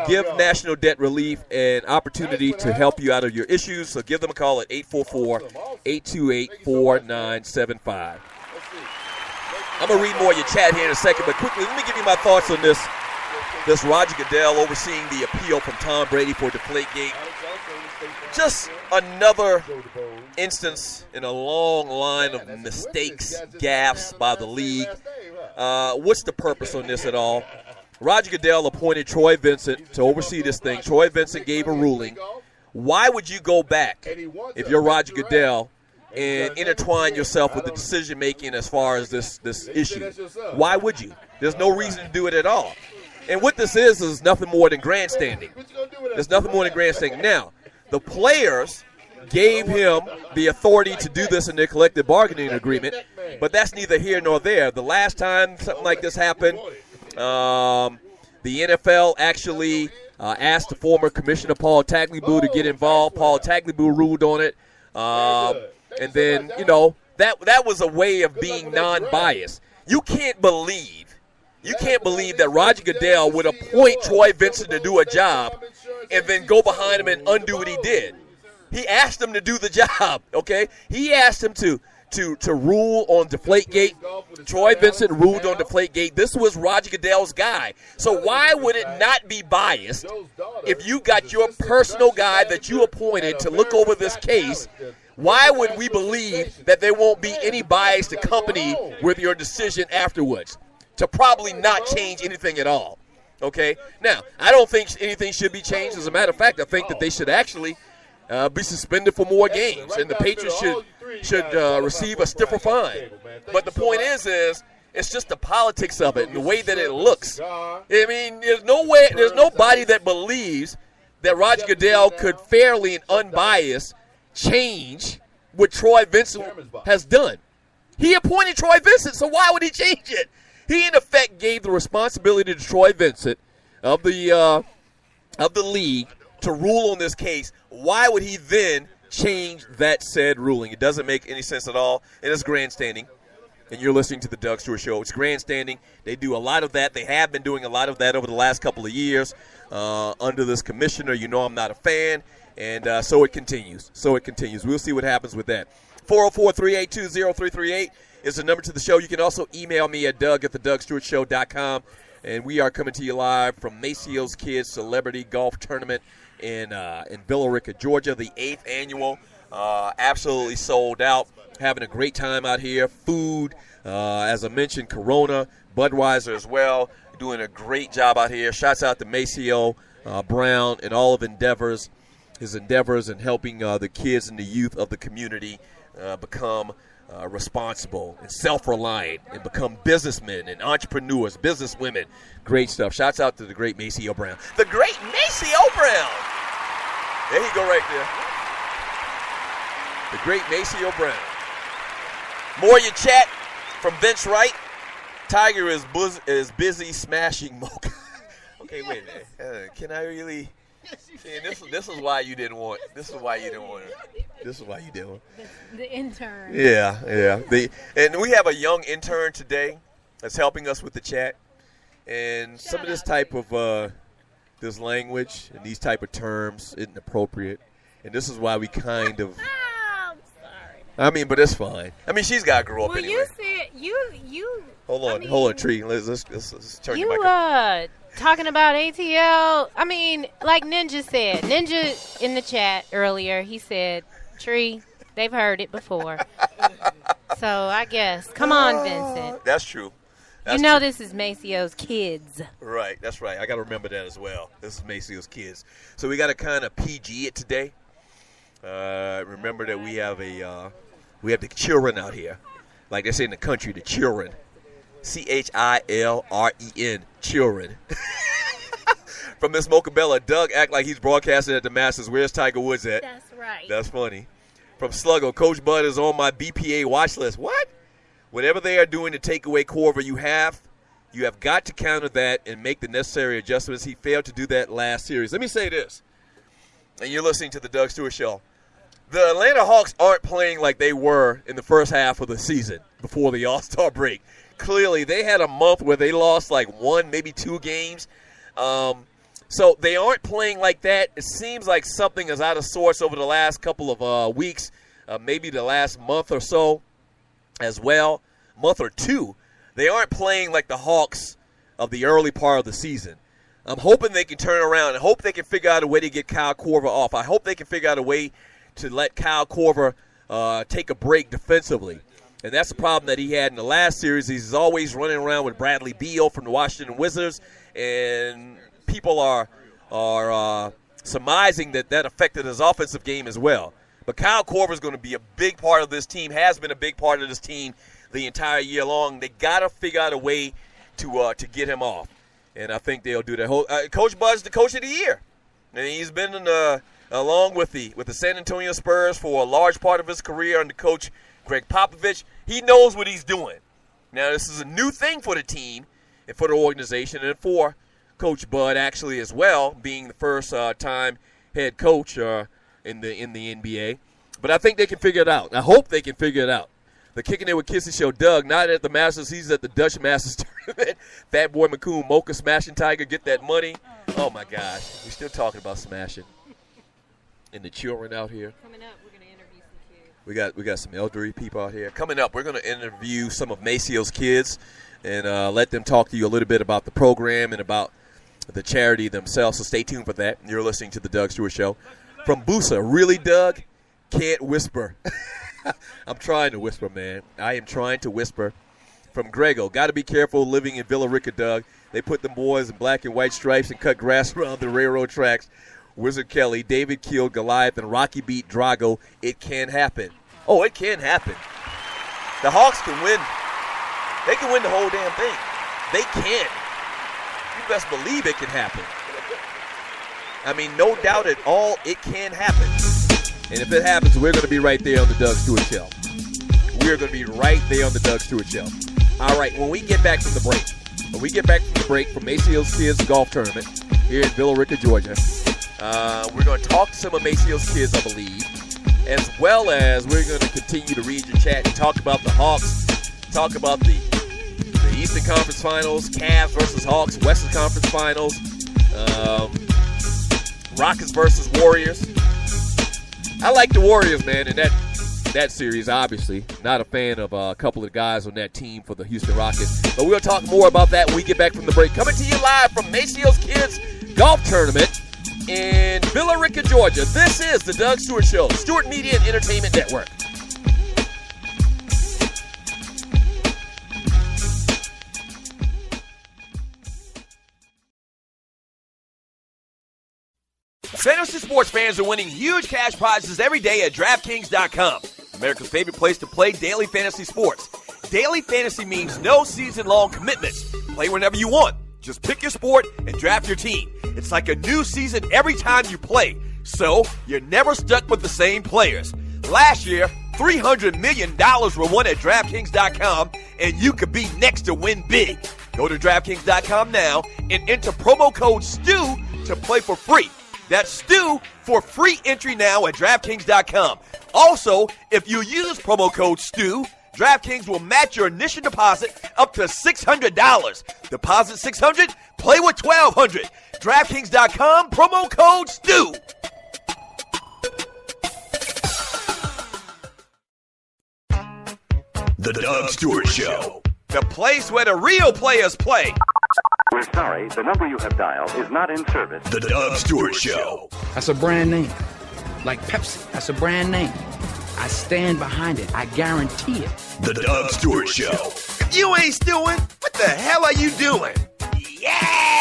give National Debt Relief an opportunity to help you out of your issues. So give them a call at 844-828-4975. I'm going to read more of your chat here in a second, but quickly, let me give you my thoughts on this Roger Goodell overseeing the appeal from Tom Brady for Deflategate. Just another instance in a long line of mistakes, gaffes by the league. What's the purpose on this at all? Roger Goodell appointed Troy Vincent to oversee this thing. Troy Vincent gave a ruling. Why would you go back if you're Roger Goodell and intertwine yourself with the decision-making as far as this issue? Why would you? There's no reason to do it at all. And what this is nothing more than grandstanding. There's nothing more than grandstanding. Now, the players gave him the authority to do this in their collective bargaining agreement, but that's neither here nor there. The last time something like this happened, the NFL actually asked the former commissioner, Paul Tagliabue, to get involved. Paul Tagliabue ruled on it. And then, that was a way of being non-biased. You can't believe that Roger Goodell would appoint Troy Vincent to do a job and then go behind him and undo what he did. He asked him to do the job, okay? He asked him to rule on Deflategate. Troy Vincent ruled on Deflategate. This was Roger Goodell's guy. So why would it not be biased if you got your personal guy that you appointed to look over this case? Why would we believe that there won't be any bias to accompany with your decision afterwards? To probably not change anything at all, okay? Now, I don't think anything should be changed. As a matter of fact, I think that they should actually be suspended for more games, and the Patriots should receive a stiffer fine. But the point is it's just the politics of it and the way that it looks. I mean, there's nobody that believes that Roger Goodell could fairly and unbiased change what Troy Vincent has done. He appointed Troy Vincent, so why would he change it? He, in effect, gave the responsibility to Troy Vincent of the league to rule on this case. Why would he then change that said ruling? It doesn't make any sense at all. It is grandstanding. And you're listening to the Doug Stewart Show. It's grandstanding. They do a lot of that. They have been doing a lot of that over the last couple of years under this commissioner. You know I'm not a fan. And so it continues. We'll see what happens with that. 404-382-0338 is the number to the show. You can also email me at Doug@thedougstewartshow.com. And we are coming to you live from Maceo's Kids Celebrity Golf Tournament in Villa Rica, Georgia, the 8th annual. Absolutely sold out. Having a great time out here. Food, as I mentioned, Corona, Budweiser as well. Doing a great job out here. Shouts out to Maceo Brown and all of his endeavors in helping the kids and the youth of the community become responsible and self-reliant and become businessmen and entrepreneurs, businesswomen. Great stuff. Shouts out to the great Maceo Brown. The great Maceo Brown. There you go right there. The great Maceo Brown. More your chat from Vince Wright. Tiger is busy smashing Mocha. Okay, wait a minute. Can I really? See, this is why you didn't want. This is why you didn't want it. This is why you didn't want it. The intern. Yeah. And we have a young intern today that's helping us with the chat. And some of this type of this language and these type of terms isn't appropriate. And this is why we kind of. I'm sorry. I mean, but it's fine. I mean, she's got to grow up anyway. You said you. Hold on, Tree. Let's turn your mic up. Talking about ATL, I mean, like Ninja said. Ninja in the chat earlier, he said, Tree, they've heard it before. So I guess, come on, Vincent. That's true. This is Maceo's Kids. Right, that's right. I got to remember that as well. This is Maceo's Kids. So we got to kind of PG it today. Remember that we have the children out here. Like they say in the country, the children. CHILREN, children. From Miss Mocha Bella, Doug act like he's broadcasting at the Masters. Where's Tiger Woods at? That's right. That's funny. From Sluggo, Coach Bud is on my BPA watch list. What? Whatever they are doing to take away Corver, you have got to counter that and make the necessary adjustments. He failed to do that last series. Let me say this, and you're listening to the Doug Stewart Show. The Atlanta Hawks aren't playing like they were in the first half of the season before the All-Star break. Clearly, they had a month where they lost like 1, maybe 2 games. So they aren't playing like that. It seems like something is out of sorts over the last couple of weeks, maybe the last month or so as well, month or 2. They aren't playing like the Hawks of the early part of the season. I'm hoping they can turn around. I hope they can figure out a way to get Kyle Korver off. I hope they can figure out a way to let Kyle Korver take a break defensively. And that's the problem that he had in the last series. He's always running around with Bradley Beal from the Washington Wizards, and people are surmising that affected his offensive game as well. But Kyle Korver is going to be a big part of this team, has been a big part of this team the entire year long. They got to figure out a way to get him off, and I think they'll do that. Coach Bud's the coach of the year, and he's been along with the San Antonio Spurs for a large part of his career under Coach Greg Popovich. He knows what he's doing. Now, this is a new thing for the team and for the organization and for Coach Bud actually as well, being the first time head coach in the NBA. But I think they can figure it out. I hope they can figure it out. The Kicking It with Kissy Show, Doug, not at the Masters. He's at the Dutch Masters Tournament. Fat Boy McCoon, Mocha smashing Tiger, get that money. Oh, my gosh. We're still talking about smashing. And the children out here. Coming up, we're going to interview some kids. We got some elderly people out here. Coming up, we're going to interview some of Maceo's kids and let them talk to you a little bit about the program and about the charity themselves. So stay tuned for that. You're listening to the Doug Stewart Show. From Busa, really, Doug? Can't whisper. I'm trying to whisper, man. I am trying to whisper. From Grego, got to be careful living in Villa Rica, Doug. They put them boys in black and white stripes and cut grass around the railroad tracks. Wizard Kelly, David killed Goliath, and Rocky beat Drago. It can happen. Oh, it can happen. The Hawks can win. They can win the whole damn thing. They can. You best believe it can happen. I mean, no doubt at all, it can happen. And if it happens, we're going to be right there on the Doug Stewart Show. We're going to be right there on the Doug Stewart Show. All right, when we get back from the break, from Maceo's Kids Golf Tournament here in Villa Rica, Georgia, we're going to talk to some of Maceo's kids, I believe, as well as we're going to continue to read your chat and talk about the Hawks, talk about the Eastern Conference Finals, Cavs versus Hawks, Western Conference Finals, Rockets versus Warriors. I like the Warriors, man, and that series, obviously. Not a fan of a couple of guys on that team for the Houston Rockets. But we'll talk more about that when we get back from the break. Coming to you live from Maceo's Kids Golf Tournament in Villa Rica, Georgia. This is the Doug Stewart Show, Stewart Media and Entertainment Network. Fantasy sports fans are winning huge cash prizes every day at DraftKings.com. America's favorite place to play daily fantasy sports. Daily fantasy means no season-long commitments. Play whenever you want. Just pick your sport and draft your team. It's like a new season every time you play, so you're never stuck with the same players. Last year, $300 million were won at DraftKings.com, and you could be next to win big. Go to DraftKings.com now and enter promo code STU to play for free. That's STU for free entry now at DraftKings.com. Also, if you use promo code STU, DraftKings will match your initial deposit up to $600. Deposit $600, play with $1,200. DraftKings.com, promo code STU. The Doug Stewart Show. The place where the real players play. We're sorry, the number you have dialed is not in service. The Doug Stewart Show. That's a brand name. Like Pepsi, that's a brand name. I stand behind it. I guarantee it. The Doug Stewart Show. If you ain't stewing, what the hell are you doing? Yeah!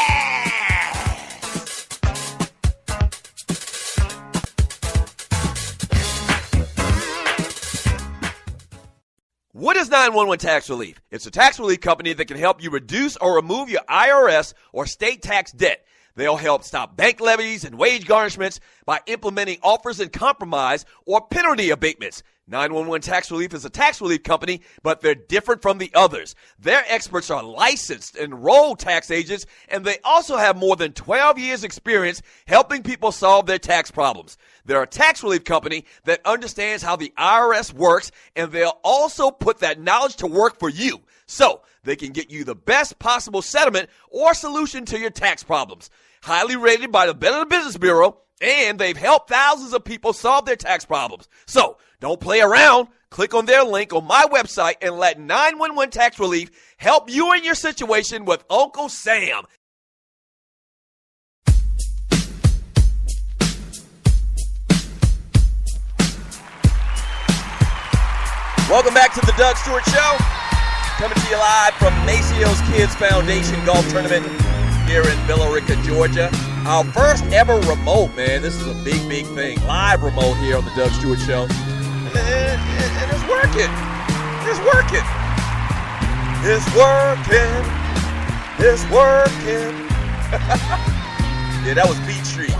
What is 911 Tax Relief? It's a tax relief company that can help you reduce or remove your IRS or state tax debt. They'll help stop bank levies and wage garnishments by implementing offers and compromise or penalty abatements. 911 Tax Relief is a tax relief company, but they're different from the others. Their experts are licensed, enrolled tax agents, and they also have more than 12 years experience helping people solve their tax problems. They're a tax relief company that understands how the IRS works, and they'll also put that knowledge to work for you. So they can get you the best possible settlement or solution to your tax problems. Highly rated by the Better Business Bureau, and they've helped thousands of people solve their tax problems. So don't play around. Click on their link on my website and let 911 Tax Relief help you in your situation with Uncle Sam. Welcome back to the Doug Stewart Show. Coming to you live from Maceo's Kids Foundation Golf Tournament here in Villa Rica, Georgia. Our first ever remote, man. This is a big, big thing. Live remote here on the Doug Stewart Show. And it's working. It's working. It's working. It's working. Yeah, that was Beat Street.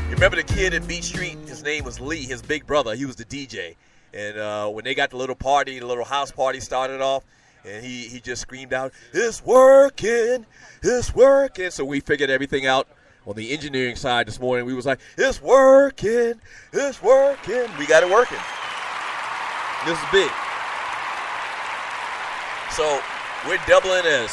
You remember the kid at Beat Street? His name was Lee, his big brother. He was the DJ. And when they got the little party, the little house party started off, and he just screamed out, "It's working, it's working." So we figured everything out on the engineering side this morning. We was like, "It's working, it's working." We got it working. This is big. So we're doubling as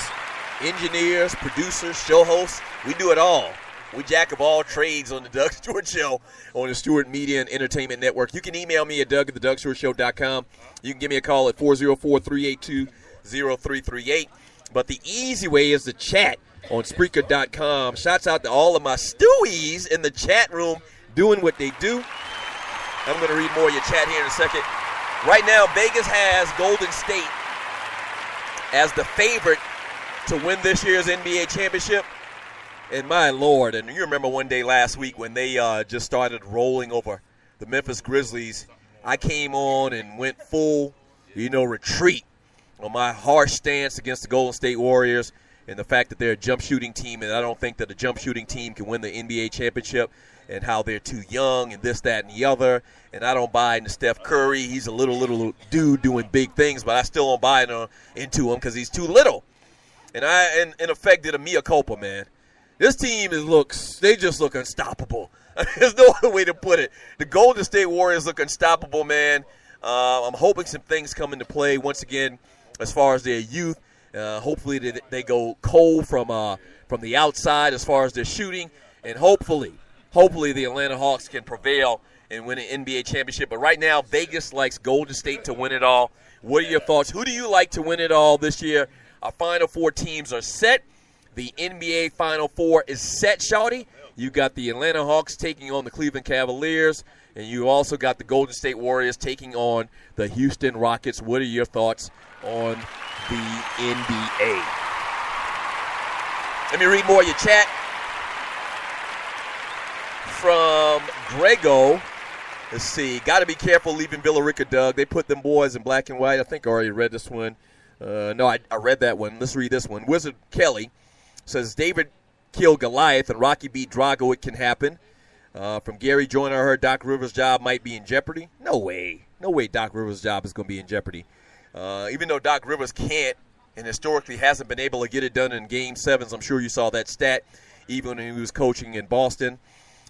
engineers, producers, show hosts. We do it all. We jack of all trades on the Doug Stewart Show on the Stewart Media and Entertainment Network. You can email me at doug@thedougstewartshow.com. You can give me a call at 404-382-0338. But the easy way is to chat on Spreaker.com. Shouts out to all of my Stewies in the chat room doing what they do. I'm going to read more of your chat here in a second. Right now, Vegas has Golden State as the favorite to win this year's NBA championship. And my Lord, and you remember one day last week when they just started rolling over the Memphis Grizzlies, I came on and went full, retreat on my harsh stance against the Golden State Warriors and the fact that they're a jump shooting team, and I don't think that a jump shooting team can win the NBA championship, and how they're too young and this, that, and the other. And I don't buy into Steph Curry. He's a little dude doing big things, but I still don't buy into him because he's too little. And I, in effect, did a mea culpa, man. This team they just look unstoppable. There's no other way to put it. The Golden State Warriors look unstoppable, man. I'm hoping some things come into play once again as far as their youth. Hopefully they go cold from the outside as far as their shooting. And hopefully the Atlanta Hawks can prevail and win an NBA championship. But right now, Vegas likes Golden State to win it all. What are your thoughts? Who do you like to win it all this year? Our Final Four teams are set. The NBA Final Four is set, Shawty. You got the Atlanta Hawks taking on the Cleveland Cavaliers, and you also got the Golden State Warriors taking on the Houston Rockets. What are your thoughts on the NBA? Let me read more of your chat. From Grego, let's see. Got to be careful leaving Villarica, Doug. They put them boys in black and white. I think I already read this one. No, I read that one. Let's read this one. Wizard Kelly says David killed Goliath and Rocky beat Drago. It can happen. From Gary Joyner, I heard Doc Rivers' job might be in jeopardy. No way. No way Doc Rivers' job is going to be in jeopardy. Even though Doc Rivers can't and historically hasn't been able to get it done in Game 7s. I'm sure you saw that stat even when he was coaching in Boston.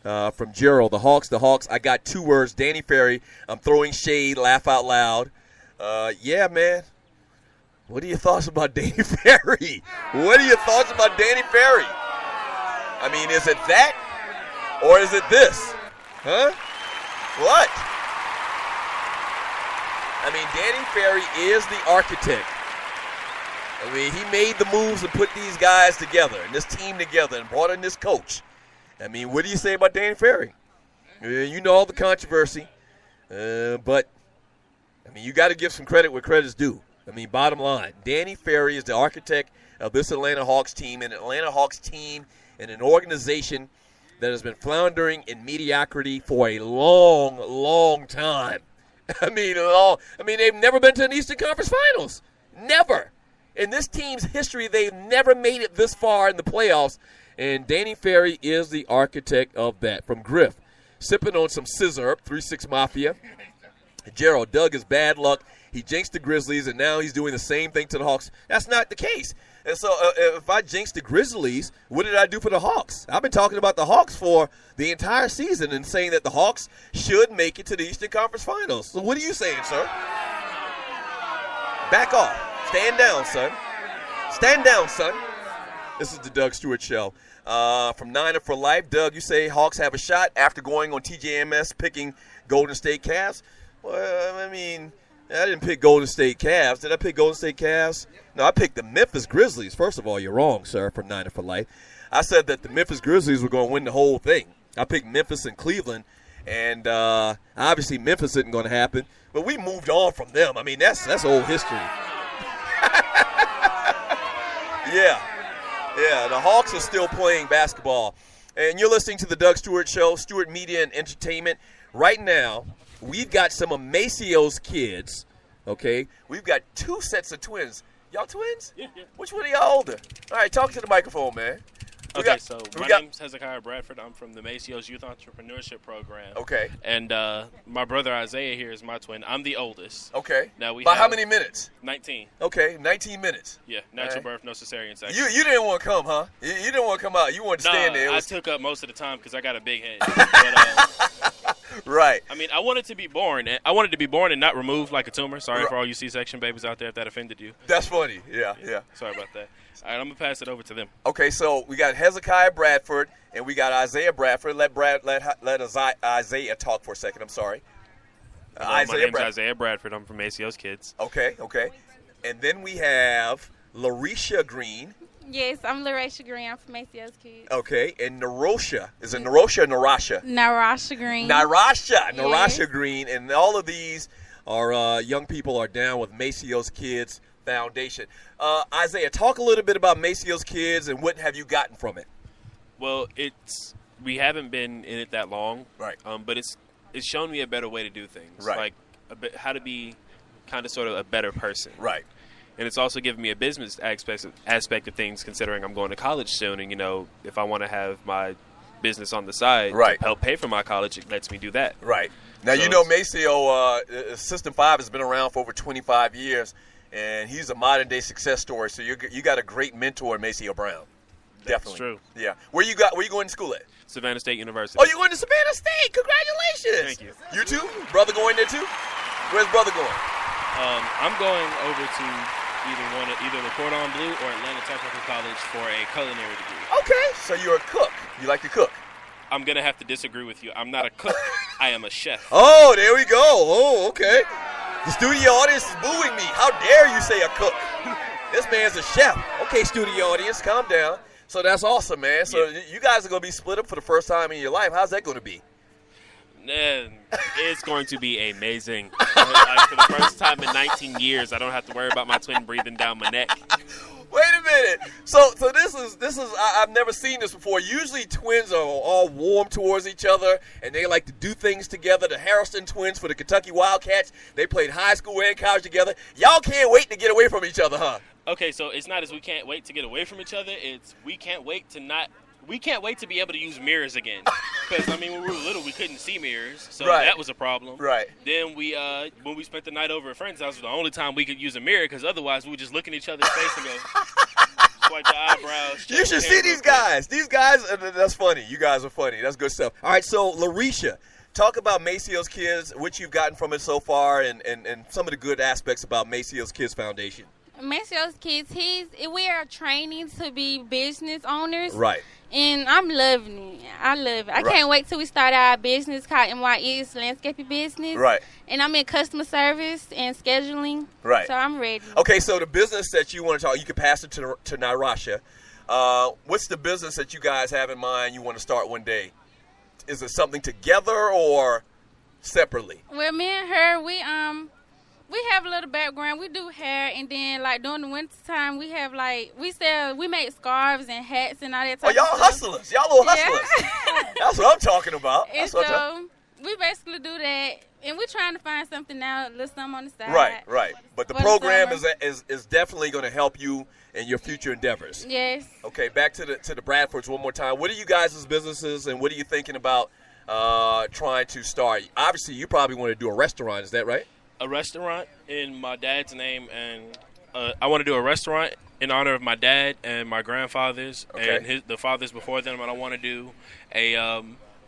From Gerald, the Hawks, I got 2 words, Danny Ferry. I'm throwing shade, laugh out loud. Yeah, man. What are your thoughts about Danny Ferry? What are your thoughts about Danny Ferry? I mean, is it that or is it this? Huh? What? I mean, Danny Ferry is the architect. I mean, he made the moves and put these guys together and this team together and brought in this coach. I mean, what do you say about Danny Ferry? You know all the controversy, but, I mean, you got to give some credit where credit's due. I mean, bottom line, Danny Ferry is the architect of this Atlanta Hawks team, and an Atlanta Hawks team and an organization that has been floundering in mediocrity for a long, long time. I mean, they've never been to an Eastern Conference Finals. Never. In this team's history, they've never made it this far in the playoffs. And Danny Ferry is the architect of that. From Griff, sipping on some scissor, 3-6 Mafia. Gerald, Doug is bad luck. He jinxed the Grizzlies, and now he's doing the same thing to the Hawks. That's not the case. And so if I jinxed the Grizzlies, what did I do for the Hawks? I've been talking about the Hawks for the entire season and saying that the Hawks should make it to the Eastern Conference Finals. So what are you saying, sir? Back off. Stand down, son. Stand down, son. This is the Doug Stewart Show. From Niner for Life, Doug, you say Hawks have a shot after going on TJMS picking Golden State Cavs? Well, I mean, I didn't pick Golden State Cavs. Did I pick Golden State Cavs? No, I picked the Memphis Grizzlies. First of all, you're wrong, sir, from Niner for Life. I said that the Memphis Grizzlies were going to win the whole thing. I picked Memphis and Cleveland, and obviously Memphis isn't going to happen. But we moved on from them. I mean, that's old history. Yeah, the Hawks are still playing basketball. And you're listening to the Doug Stewart Show, Stewart Media and Entertainment. Right now, we've got some of Maceo's kids, okay? We've got 2 sets of twins. Y'all twins? Yeah. Which one of y'all older? All right, talk to the microphone, man. My name's Hezekiah Bradford. I'm from the Maceo's Youth Entrepreneurship Program. Okay. And my brother Isaiah here is my twin. I'm the oldest. Okay. Now we By have how many minutes? 19. Okay, 19 minutes. Yeah, natural birth, no cesarean section. You didn't want to come, huh? You didn't want to come out. You wanted to stand there. I took up most of the time because I got a big head. But, right. I mean, I wanted to be born. I wanted to be born and not removed like a tumor. Sorry for all you C-section babies out there if that offended you. That's funny. Yeah. Sorry about that. All right, I'm going to pass it over to them. Okay, so we got Hezekiah Bradford, and we got Isaiah Bradford. Let Isaiah talk for a second. I'm sorry. My name's Isaiah Bradford. I'm from Macio's Kids. Okay. And then we have Larisha Green. Yes, I'm Larisha Green. I'm from Maceo's Kids. Okay, and Narosha. Is it Narosha or Narasha? Narasha Green. Narasha Green. And all of these are young people are down with Maceo's Kids Foundation. Isaiah, talk a little bit about Maceo's Kids and what have you gotten from it? Well, we haven't been in it that long, right? But it's shown me a better way to do things, right? Like how to be kind of sort of a better person, right? And it's also given me a business aspect of things, considering I'm going to college soon, and if I want to have my business on the side to help pay for my college, it lets me do that. Right. Now, so Maceo, System 5 has been around for over 25 years. And he's a modern-day success story. So you got a great mentor in Maceo Brown. That's Definitely. true. Yeah. Where you going to school at? Savannah State University. Oh, you're going to Savannah State. Congratulations. Thank you. You too? Brother going there too? Where's brother going? I'm going over to either the Cordon Bleu or Atlanta Technical College for a culinary degree. Okay. So you're a cook. You like to cook? I'm going to have to disagree with you. I'm not a cook. I am a chef. Oh, there we go. Oh, okay. The studio audience is booing me. How dare you say a cook? This man's a chef. Okay, studio audience, calm down. So that's awesome, man. So you guys are going to be split up for the first time in your life. How's that going to be? It's going to be amazing. Like, for the first time in 19 years, I don't have to worry about my twin breathing down my neck. Wait a minute. So this is I've never seen this before. Usually twins are all warm towards each other, and they like to do things together. The Harrison twins for the Kentucky Wildcats, they played high school and college together. Y'all can't wait to get away from each other, huh? Okay, so it's not as we can't wait to get away from each other. It's we can't wait to be able to use mirrors again. Because, I mean, when we were little, we couldn't see mirrors, so that was a problem. Right. Then when we spent the night over at a friend's house, was the only time we could use a mirror, because otherwise we would just look in each other's face and go, swipe the eyebrows. You should see these guys. These guys, that's funny. You guys are funny. That's good stuff. All right, so Larisha, talk about Maceo's Kids, what you've gotten from it so far, and some of the good aspects about Maceo's Kids Foundation. Maceo's Kids, we are training to be business owners. Right. And I'm loving it. I love it. I can't wait till we start our business called NYE's Landscaping Business. Right. And I'm in customer service and scheduling. Right. So I'm ready. Okay, so the business that you want to talk, you can pass it to Nairasha. What's the business that you guys have in mind you want to start one day? Is it something together or separately? Well, me and her, we have a little background. We do hair, and then like during the winter time, we have we make scarves and hats and all that type of stuff. Oh, y'all hustlers. Y'all little hustlers. Yeah. That's what I'm talking about. And so we basically do that, and we're trying to find something now, a little something on the side. Right. But the program is definitely going to help you in your future endeavors. Yes. Okay, back to the Bradfords one more time. What are you guys' businesses, and what are you thinking about trying to start? Obviously, you probably want to do a restaurant. Is that right? A restaurant in my dad's name, and I want to do a restaurant in honor of my dad and my grandfathers and the fathers before them. And I want to do a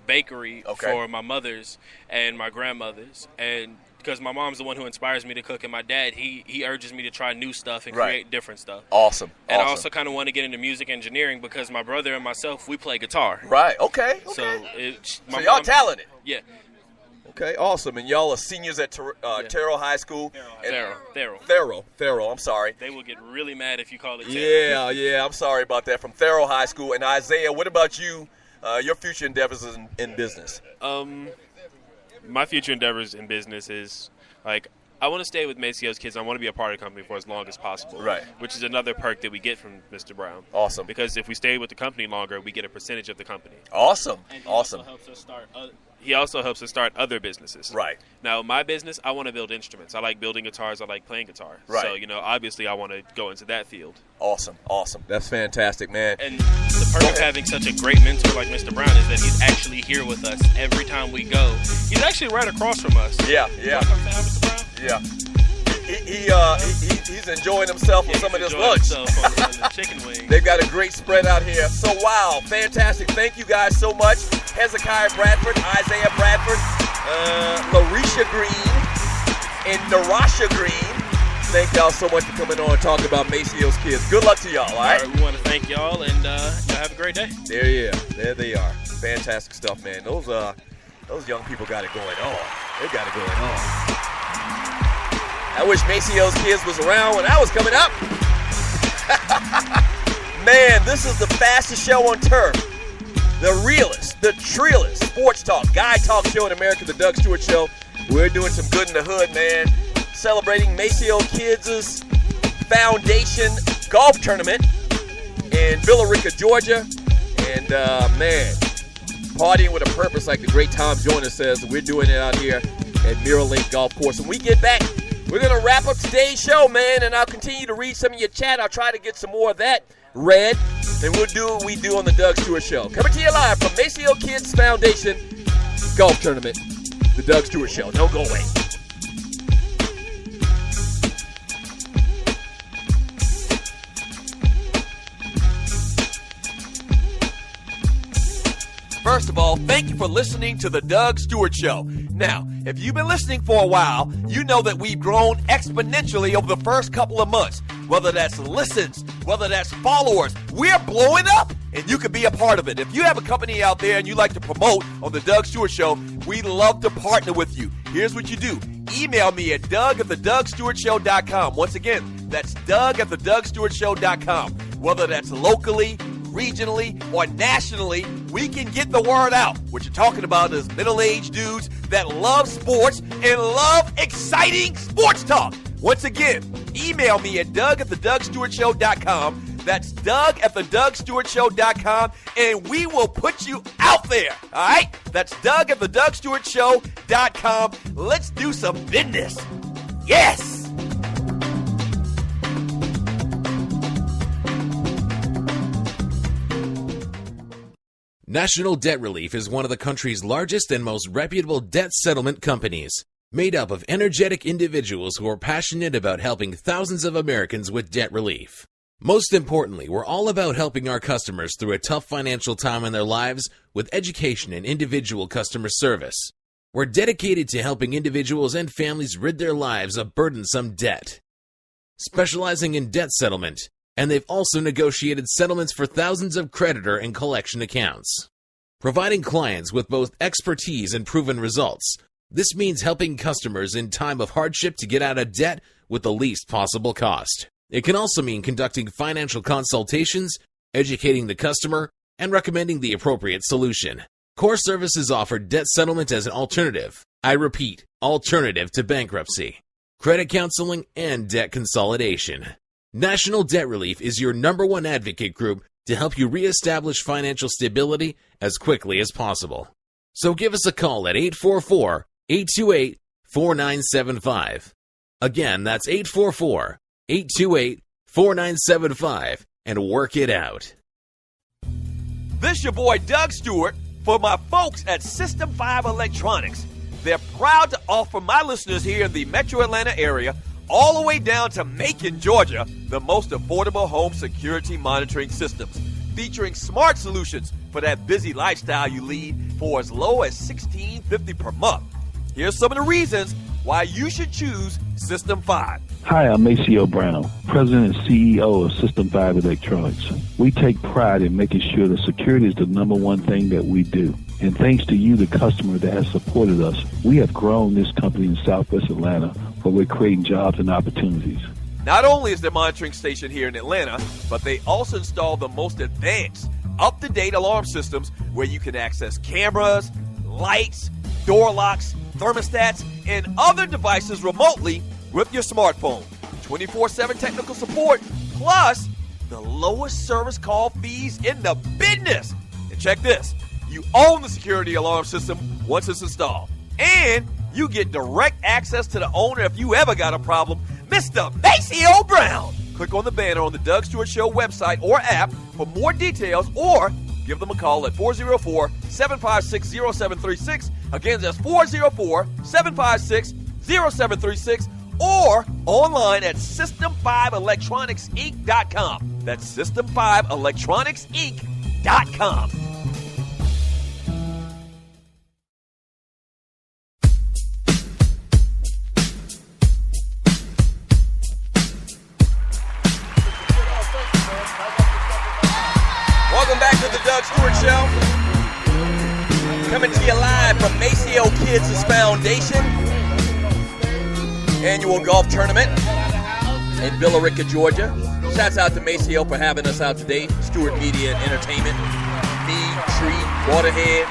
bakery for my mothers and my grandmothers, and because my mom's the one who inspires me to cook, and my dad he urges me to try new stuff and create different stuff. Awesome. And I also kind of want to get into music engineering because my brother and myself, we play guitar. Right. Okay. So y'all talented. Yeah. Okay, awesome. And y'all are seniors at Terrell High School. Thero, I'm sorry. They will get really mad if you call it Terrell. Yeah, I'm sorry about that. From Thero High School. And Isaiah, what about you, your future endeavors in business? My future endeavors in business is, like, I want to stay with Maceo's Kids. I want to be a part of the company for as long as possible. Right. Which is another perk that we get from Mr. Brown. Awesome. Because if we stay with the company longer, we get a percentage of the company. Awesome. And he also helps us start other businesses. Right. Now, my business, I want to build instruments. I like building guitars. I like playing guitar. Right. So, obviously I want to go into that field. Awesome. That's fantastic, man. And the perk of having such a great mentor like Mr. Brown is that he's actually here with us every time we go. He's actually right across from us. Yeah. Welcome to Mr. Brown. Yeah. He's enjoying himself on some of this lunch. On the chicken wings. They've got a great spread out here. So, wow, fantastic. Thank you guys so much. Hezekiah Bradford, Isaiah Bradford, Larisha Green, and Nairasha Green. Thank y'all so much for coming on and talking about Maceo's Kids. Good luck to y'all, all right? We want to thank y'all, and y'all have a great day. There they are. Fantastic stuff, man. Those young people got it going on. They got it going on. I wish Maceo's Kids was around when I was coming up. Man, this is the fastest show on turf. The realest, the trillest sports talk, guy talk show in America, the Doug Stewart Show. We're doing some good in the hood, man. Celebrating Maceo Kids' Foundation golf tournament in Villa Rica, Georgia. And, man, partying with a purpose, like the great Tom Joyner says. We're doing it out here at Mirror Lake Golf Course. When we get back, we're going to wrap up today's show, man, and I'll continue to read some of your chat. I'll try to get some more of that read, and we'll do what we do on the Doug Stewart Show. Coming to you live from Maceo Kids Foundation Golf Tournament, the Doug Stewart Show. Don't go away. First of all, thank you for listening to the Doug Stewart Show. Now, if you've been listening for a while, you know that we've grown exponentially over the first couple of months. Whether that's listens, whether that's followers, we're blowing up. and you can be a part of it. If you have a company out there and you like to promote on the Doug Stewart Show, we'd love to partner with you. Here's what you do. Email me at doug@thedougstewartshow.com. Once again, that's doug@thedougstewartshow.com. Whether that's locally, regionally, or nationally, we can get the word out. What you're talking about is middle-aged dudes that love sports and love exciting sports talk. Once again, email me at doug@thedougstewartshow.com. That's doug@thedougstewartshow.com, and we will put you out there. All right? That's doug@thedougstewartshow.com. Let's do some business. Yes! National Debt Relief is one of the country's largest and most reputable debt settlement companies, made up of energetic individuals who are passionate about helping thousands of Americans with debt relief. Most importantly, we're all about helping our customers through a tough financial time in their lives with education and individual customer service. We're dedicated to helping individuals and families rid their lives of burdensome debt. Specializing in debt settlement, and they've also negotiated settlements for thousands of creditor and collection accounts. Providing clients with both expertise and proven results, this means helping customers in time of hardship to get out of debt with the least possible cost. It can also mean conducting financial consultations, educating the customer, and recommending the appropriate solution. Core Services offer debt settlement as an alternative. I repeat, alternative to bankruptcy, credit counseling, and debt consolidation. National Debt Relief is your #1 advocate group to help you reestablish financial stability as quickly as possible. So give us a call at 844-828-4975. Again, that's 844-828-4975, and work it out. This your boy Doug Stewart for my folks at System 5 Electronics. They're proud to offer my listeners here in the Metro Atlanta area, all the way down to Macon, Georgia, the most affordable home security monitoring systems, featuring smart solutions for that busy lifestyle you lead for as low as $16.50 per month. Here's some of the reasons why you should choose System 5. Hi, I'm Maceo Brown, President and CEO of System 5 Electronics. We take pride in making sure that security is the #1 thing that we do. And thanks to you, the customer that has supported us, we have grown this company in Southwest Atlanta, where we're creating jobs and opportunities. Not only is their monitoring station here in Atlanta, but they also install the most advanced, up-to-date alarm systems where you can access cameras, lights, door locks, thermostats, and other devices remotely with your smartphone. 24/7 technical support, plus the lowest service call fees in the business. And check this, you own the security alarm system once it's installed. And you get direct access to the owner if you ever got a problem, Mr. Maceo Brown. Click on the banner on the Doug Stewart Show website or app for more details, or give them a call at 404-756-0736. Again, that's 404-756-0736, or online at System5electronicsinc.com. That's System5electronicsinc.com. Welcome back to the Doug Stewart Show. Coming to you live from Maceo Kids' Foundation annual golf tournament in Villa Rica, Georgia. Shouts out to Maceo for having us out today. Stewart Media and Entertainment, Feed, Treat, Waterhead.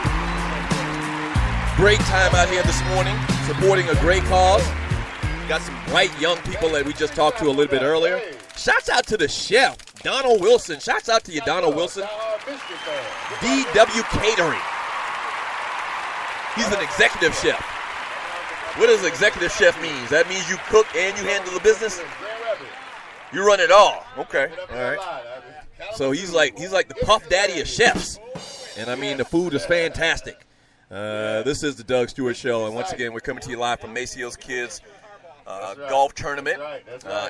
Great time out here this morning, supporting a great cause. Got some bright young people that we just talked to a little bit earlier. Shouts out to the chef, Donald Wilson. Shouts out to you, Donald Wilson. DW Catering. He's an executive chef. What does executive chef mean? That means you cook and you handle the business? You run it all. Okay. All right. So he's like the Puff Daddy of chefs. And I mean, the food is fantastic. This is the Doug Stewart Show, and once again, we're coming to you live from Maceo's Kids golf tournament,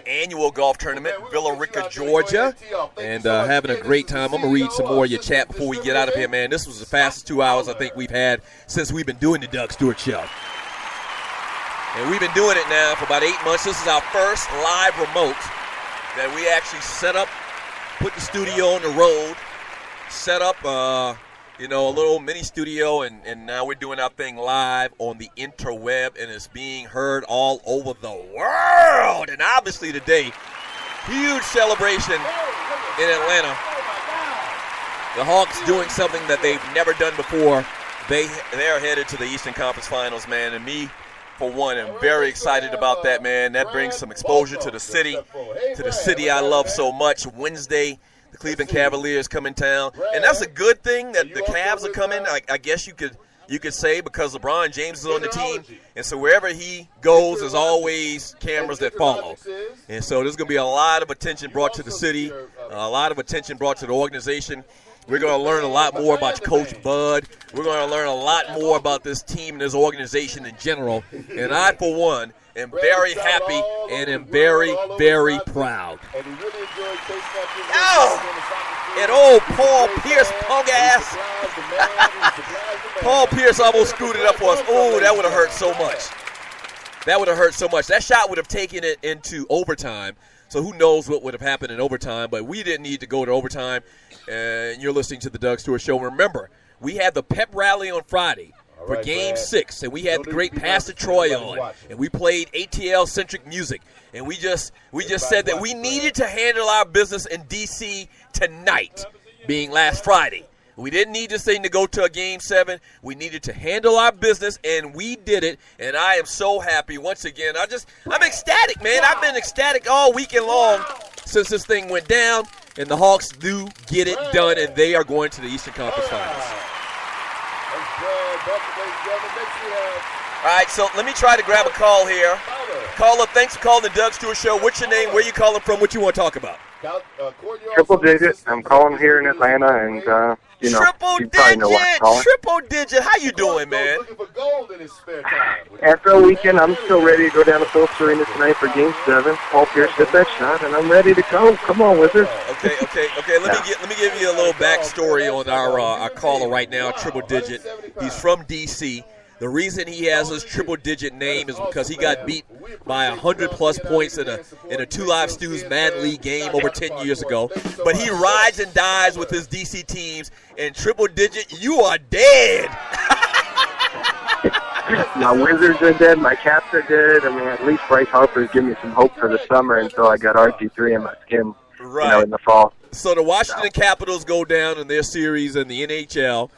annual golf tournament, Villa Rica, Georgia, and having a great time. I'm going to read some more of your chat before we get out of here, man. This was the fastest 2 hours I think we've had since we've been doing the Doug Stewart Show. And we've been doing it now for about 8 months. This is our first live remote that we actually set up, put the studio on the road, set up, a little mini studio, and now we're doing our thing live on the interweb, and it's being heard all over the world. And obviously today, huge celebration in Atlanta. The Hawks doing something that they've never done before. They're headed to the Eastern Conference Finals, man, and me, for one, am very excited about that, man. That brings some exposure to the city I love so much. Wednesday, the Cleveland Cavaliers come in town, and that's a good thing that the Cavs are coming. I guess you could say, because LeBron James is on the team, and so wherever he goes, there's always cameras that follow. And so there's going to be a lot of attention brought to the city, a lot of attention brought to the organization. We're going to learn a lot more about Coach Bud. We're going to learn a lot more about this team and this organization in general. And I, for one, am very happy and am very, very proud. And old Paul Pierce, punk ass. Paul Pierce almost screwed it up for us. Oh, that would have hurt so much. That shot would have taken it into overtime. So who knows what would have happened in overtime, but we didn't need to go to overtime. And you're listening to the Doug Stewart Show. Remember, we had the pep rally on Friday for Game 6, and we had the great Pastor Troy on, and we played ATL-centric music. And we just said that we needed to handle our business in D.C. tonight, being last Friday. We didn't need this thing to go to a Game 7. We needed to handle our business, and we did it. And I am so happy. Once again, I'm ecstatic, man. I've been ecstatic all weekend long since this thing went down. And the Hawks do get it done, and they are going to the Eastern Conference Finals. All right, so let me try to grab a call here. Caller, thanks for calling the Doug Stewart Show. What's your name? Where you calling from? What you want to talk about? Triple Digit. I'm calling here in Atlanta, and Triple Digit. How you doing, man? After a weekend, I'm still ready to go down to Phillips Arena tonight for Game 7. Paul Pierce hit that shot, and I'm ready to go. Come on, Wizards. Okay. Let me give you a little backstory on our caller right now, Triple Digit. He's from D.C. The reason he has his triple-digit name is because he got beat by 100-plus points in a Two Live Stews Mad League game over 10 years ago. But he rides and dies with his D.C. teams, and triple-digit, you are dead. My Wizards are dead. My Caps are dead. I mean, at least Bryce Harper's giving me some hope for the summer until I got RG3 in my skin in the fall. So the Washington Capitals go down in their series in the NHL.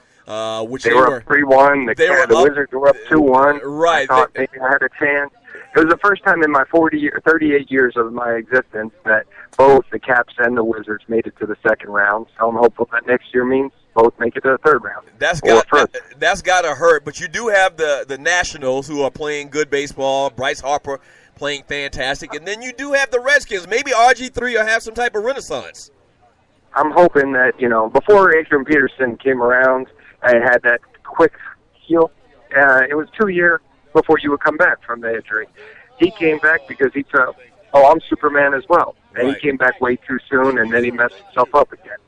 Which they were up 3-1. The Wizards were up 2-1. Right. I thought maybe I had a chance. It was the first time in my 38 years of my existence that both the Caps and the Wizards made it to the second round. So I'm hopeful that next year means both make it to the third round. That's got to hurt. But you do have the Nationals who are playing good baseball. Bryce Harper playing fantastic. And then you do have the Redskins. Maybe RG3 will have some type of renaissance. I'm hoping that, before Adrian Peterson came around, I had that quick heal. It was 2 years before you would come back from the injury. He came back because he felt, I'm Superman as well. And he came back way too soon, and then he messed himself up again.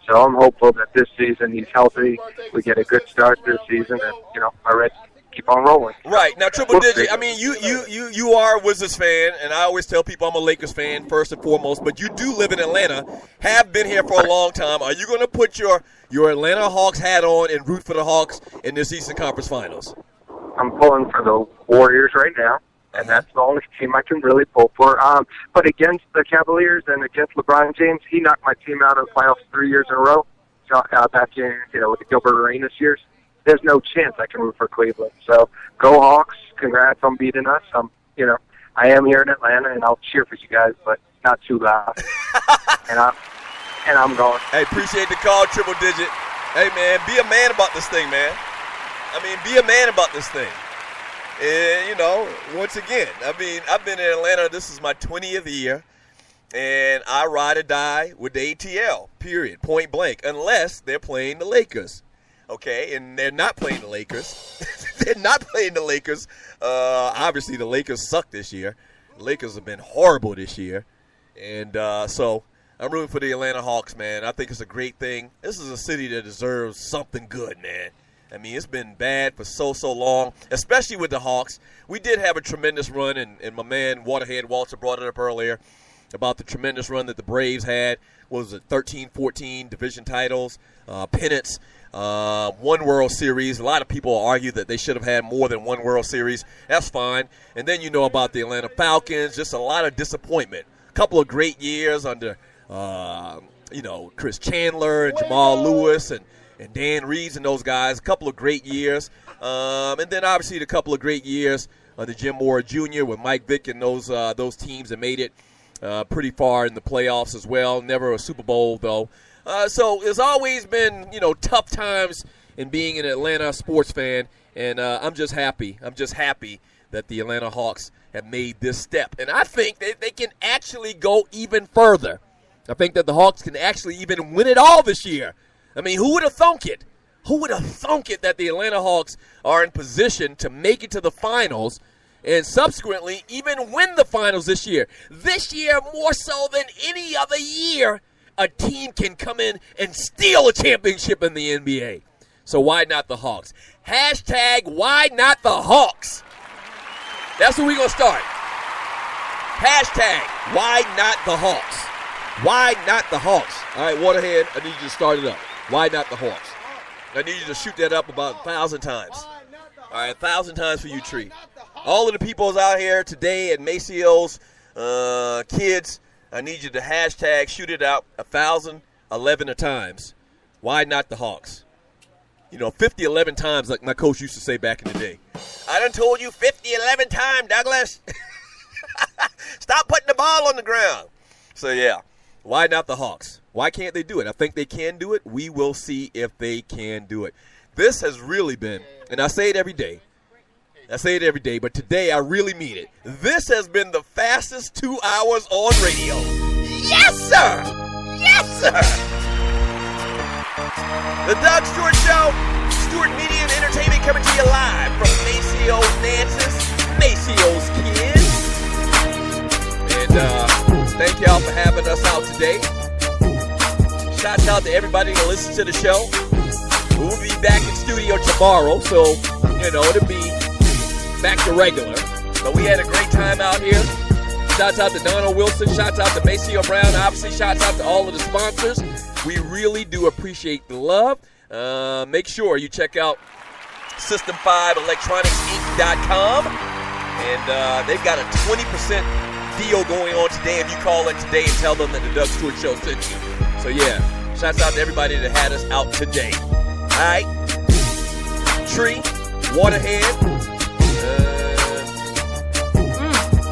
So I'm hopeful that this season he's healthy. We get a good start this season, and, my Reds keep on rolling. Right. Now, Triple Digit, I mean, you are a Wizards fan, and I always tell people I'm a Lakers fan first and foremost, but you do live in Atlanta, have been here for a long time. Are you going to put your Atlanta Hawks hat on and root for the Hawks in this Eastern Conference Finals? I'm pulling for the Warriors right now, and that's the only team I can really pull for. But against the Cavaliers and against LeBron James, he knocked my team out of the playoffs 3 years in a row. So, back in, with the Gilbert Arenas years. There's no chance I can root for Cleveland. So go Hawks. Congrats on beating us. I am here in Atlanta, and I'll cheer for you guys, but not too loud. and I'm going. Hey, appreciate the call, Triple Digit. Hey, man, be a man about this thing, man. I mean, be a man about this thing. And, once again, I mean, I've been in Atlanta. This is my 20th year, and I ride or die with the ATL, period, point blank, unless they're playing the Lakers. Okay, and they're not playing the Lakers. Obviously, the Lakers suck this year. The Lakers have been horrible this year. And so I'm rooting for the Atlanta Hawks, man. I think it's a great thing. This is a city that deserves something good, man. I mean, it's been bad for so long, especially with the Hawks. We did have a tremendous run, and my man Waterhead Walter brought it up earlier about the tremendous run that the Braves had. what was it, 13, 14 division titles, pennants, one World Series. A lot of people argue that they should have had more than one World Series. That's fine. And then you know about the Atlanta Falcons, just a lot of disappointment. A couple of great years under, Chris Chandler and Jamal Lewis and Dan Reeves and those guys. A couple of great years. And then obviously the couple of great years under Jim Mora Jr. with Mike Vick and those teams that made it pretty far in the playoffs as well. Never a Super Bowl, though. So there's always been, tough times in being an Atlanta sports fan, and I'm just happy. I'm just happy that the Atlanta Hawks have made this step. And I think that they can actually go even further. I think that the Hawks can actually even win it all this year. I mean, who would have thunk it? Who would have thunk it that the Atlanta Hawks are in position to make it to the finals and subsequently even win the finals this year? This year, more so than any other year, a team can come in and steal a championship in the NBA. So why not the Hawks? Hashtag why not the Hawks? That's where we're going to start. Hashtag why not the Hawks? Why not the Hawks? All right, Waterhead, I need you to start it up. Why not the Hawks? I need you to shoot that up about 1,000 times. All right, 1,000 times for you, Tree. All of the peoples out here today at Maceo's kids, I need you to hashtag shoot it out 1,011 times. Why not the Hawks? 50, 11 times like my coach used to say back in the day. I done told you 50, 11 times, Douglas. Stop putting the ball on the ground. So, yeah, why not the Hawks? Why can't they do it? I think they can do it. We will see if they can do it. This has really been, and I say it every day, but today I really mean it. This has been the fastest 2 hours on radio. Yes, sir! Yes, sir! The Doug Stewart Show, Stewart Media and Entertainment coming to you live from Maceo's Dances, Maceo's Kids. And thank y'all for having us out today. Shouts out to everybody that listens to the show. We'll be back in studio tomorrow, so, it'll be back to regular. But we had a great time out here. Shouts out to Donald Wilson. Shouts out to Maceo Brown. Obviously, shouts out to all of the sponsors. We really do appreciate the love. Make sure you check out System5electronicsinc.com. And they've got a 20% deal going on today if you call in today and tell them that the Doug Stewart Show sent you. So, yeah, shouts out to everybody that had us out today. All right. Tree, Waterhead,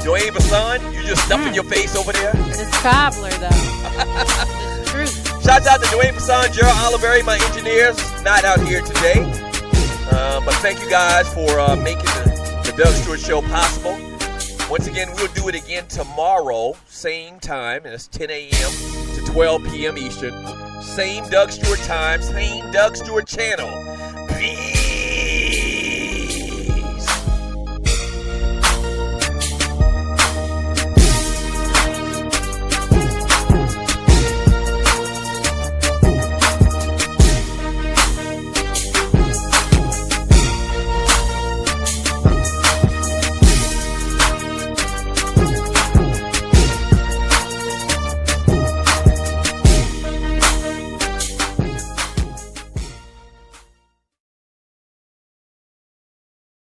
Dwayne Bassan, you just stuffing your face over there? It's cobbler, though. It's true. Shouts out to Dwayne Bassan, Gerald Oliveri, my engineers, not out here today. But thank you guys for making the Doug Stewart Show possible. Once again, we'll do it again tomorrow, same time, and it's 10 a.m. to 12 p.m. Eastern. Same Doug Stewart time, same Doug Stewart channel. Peace.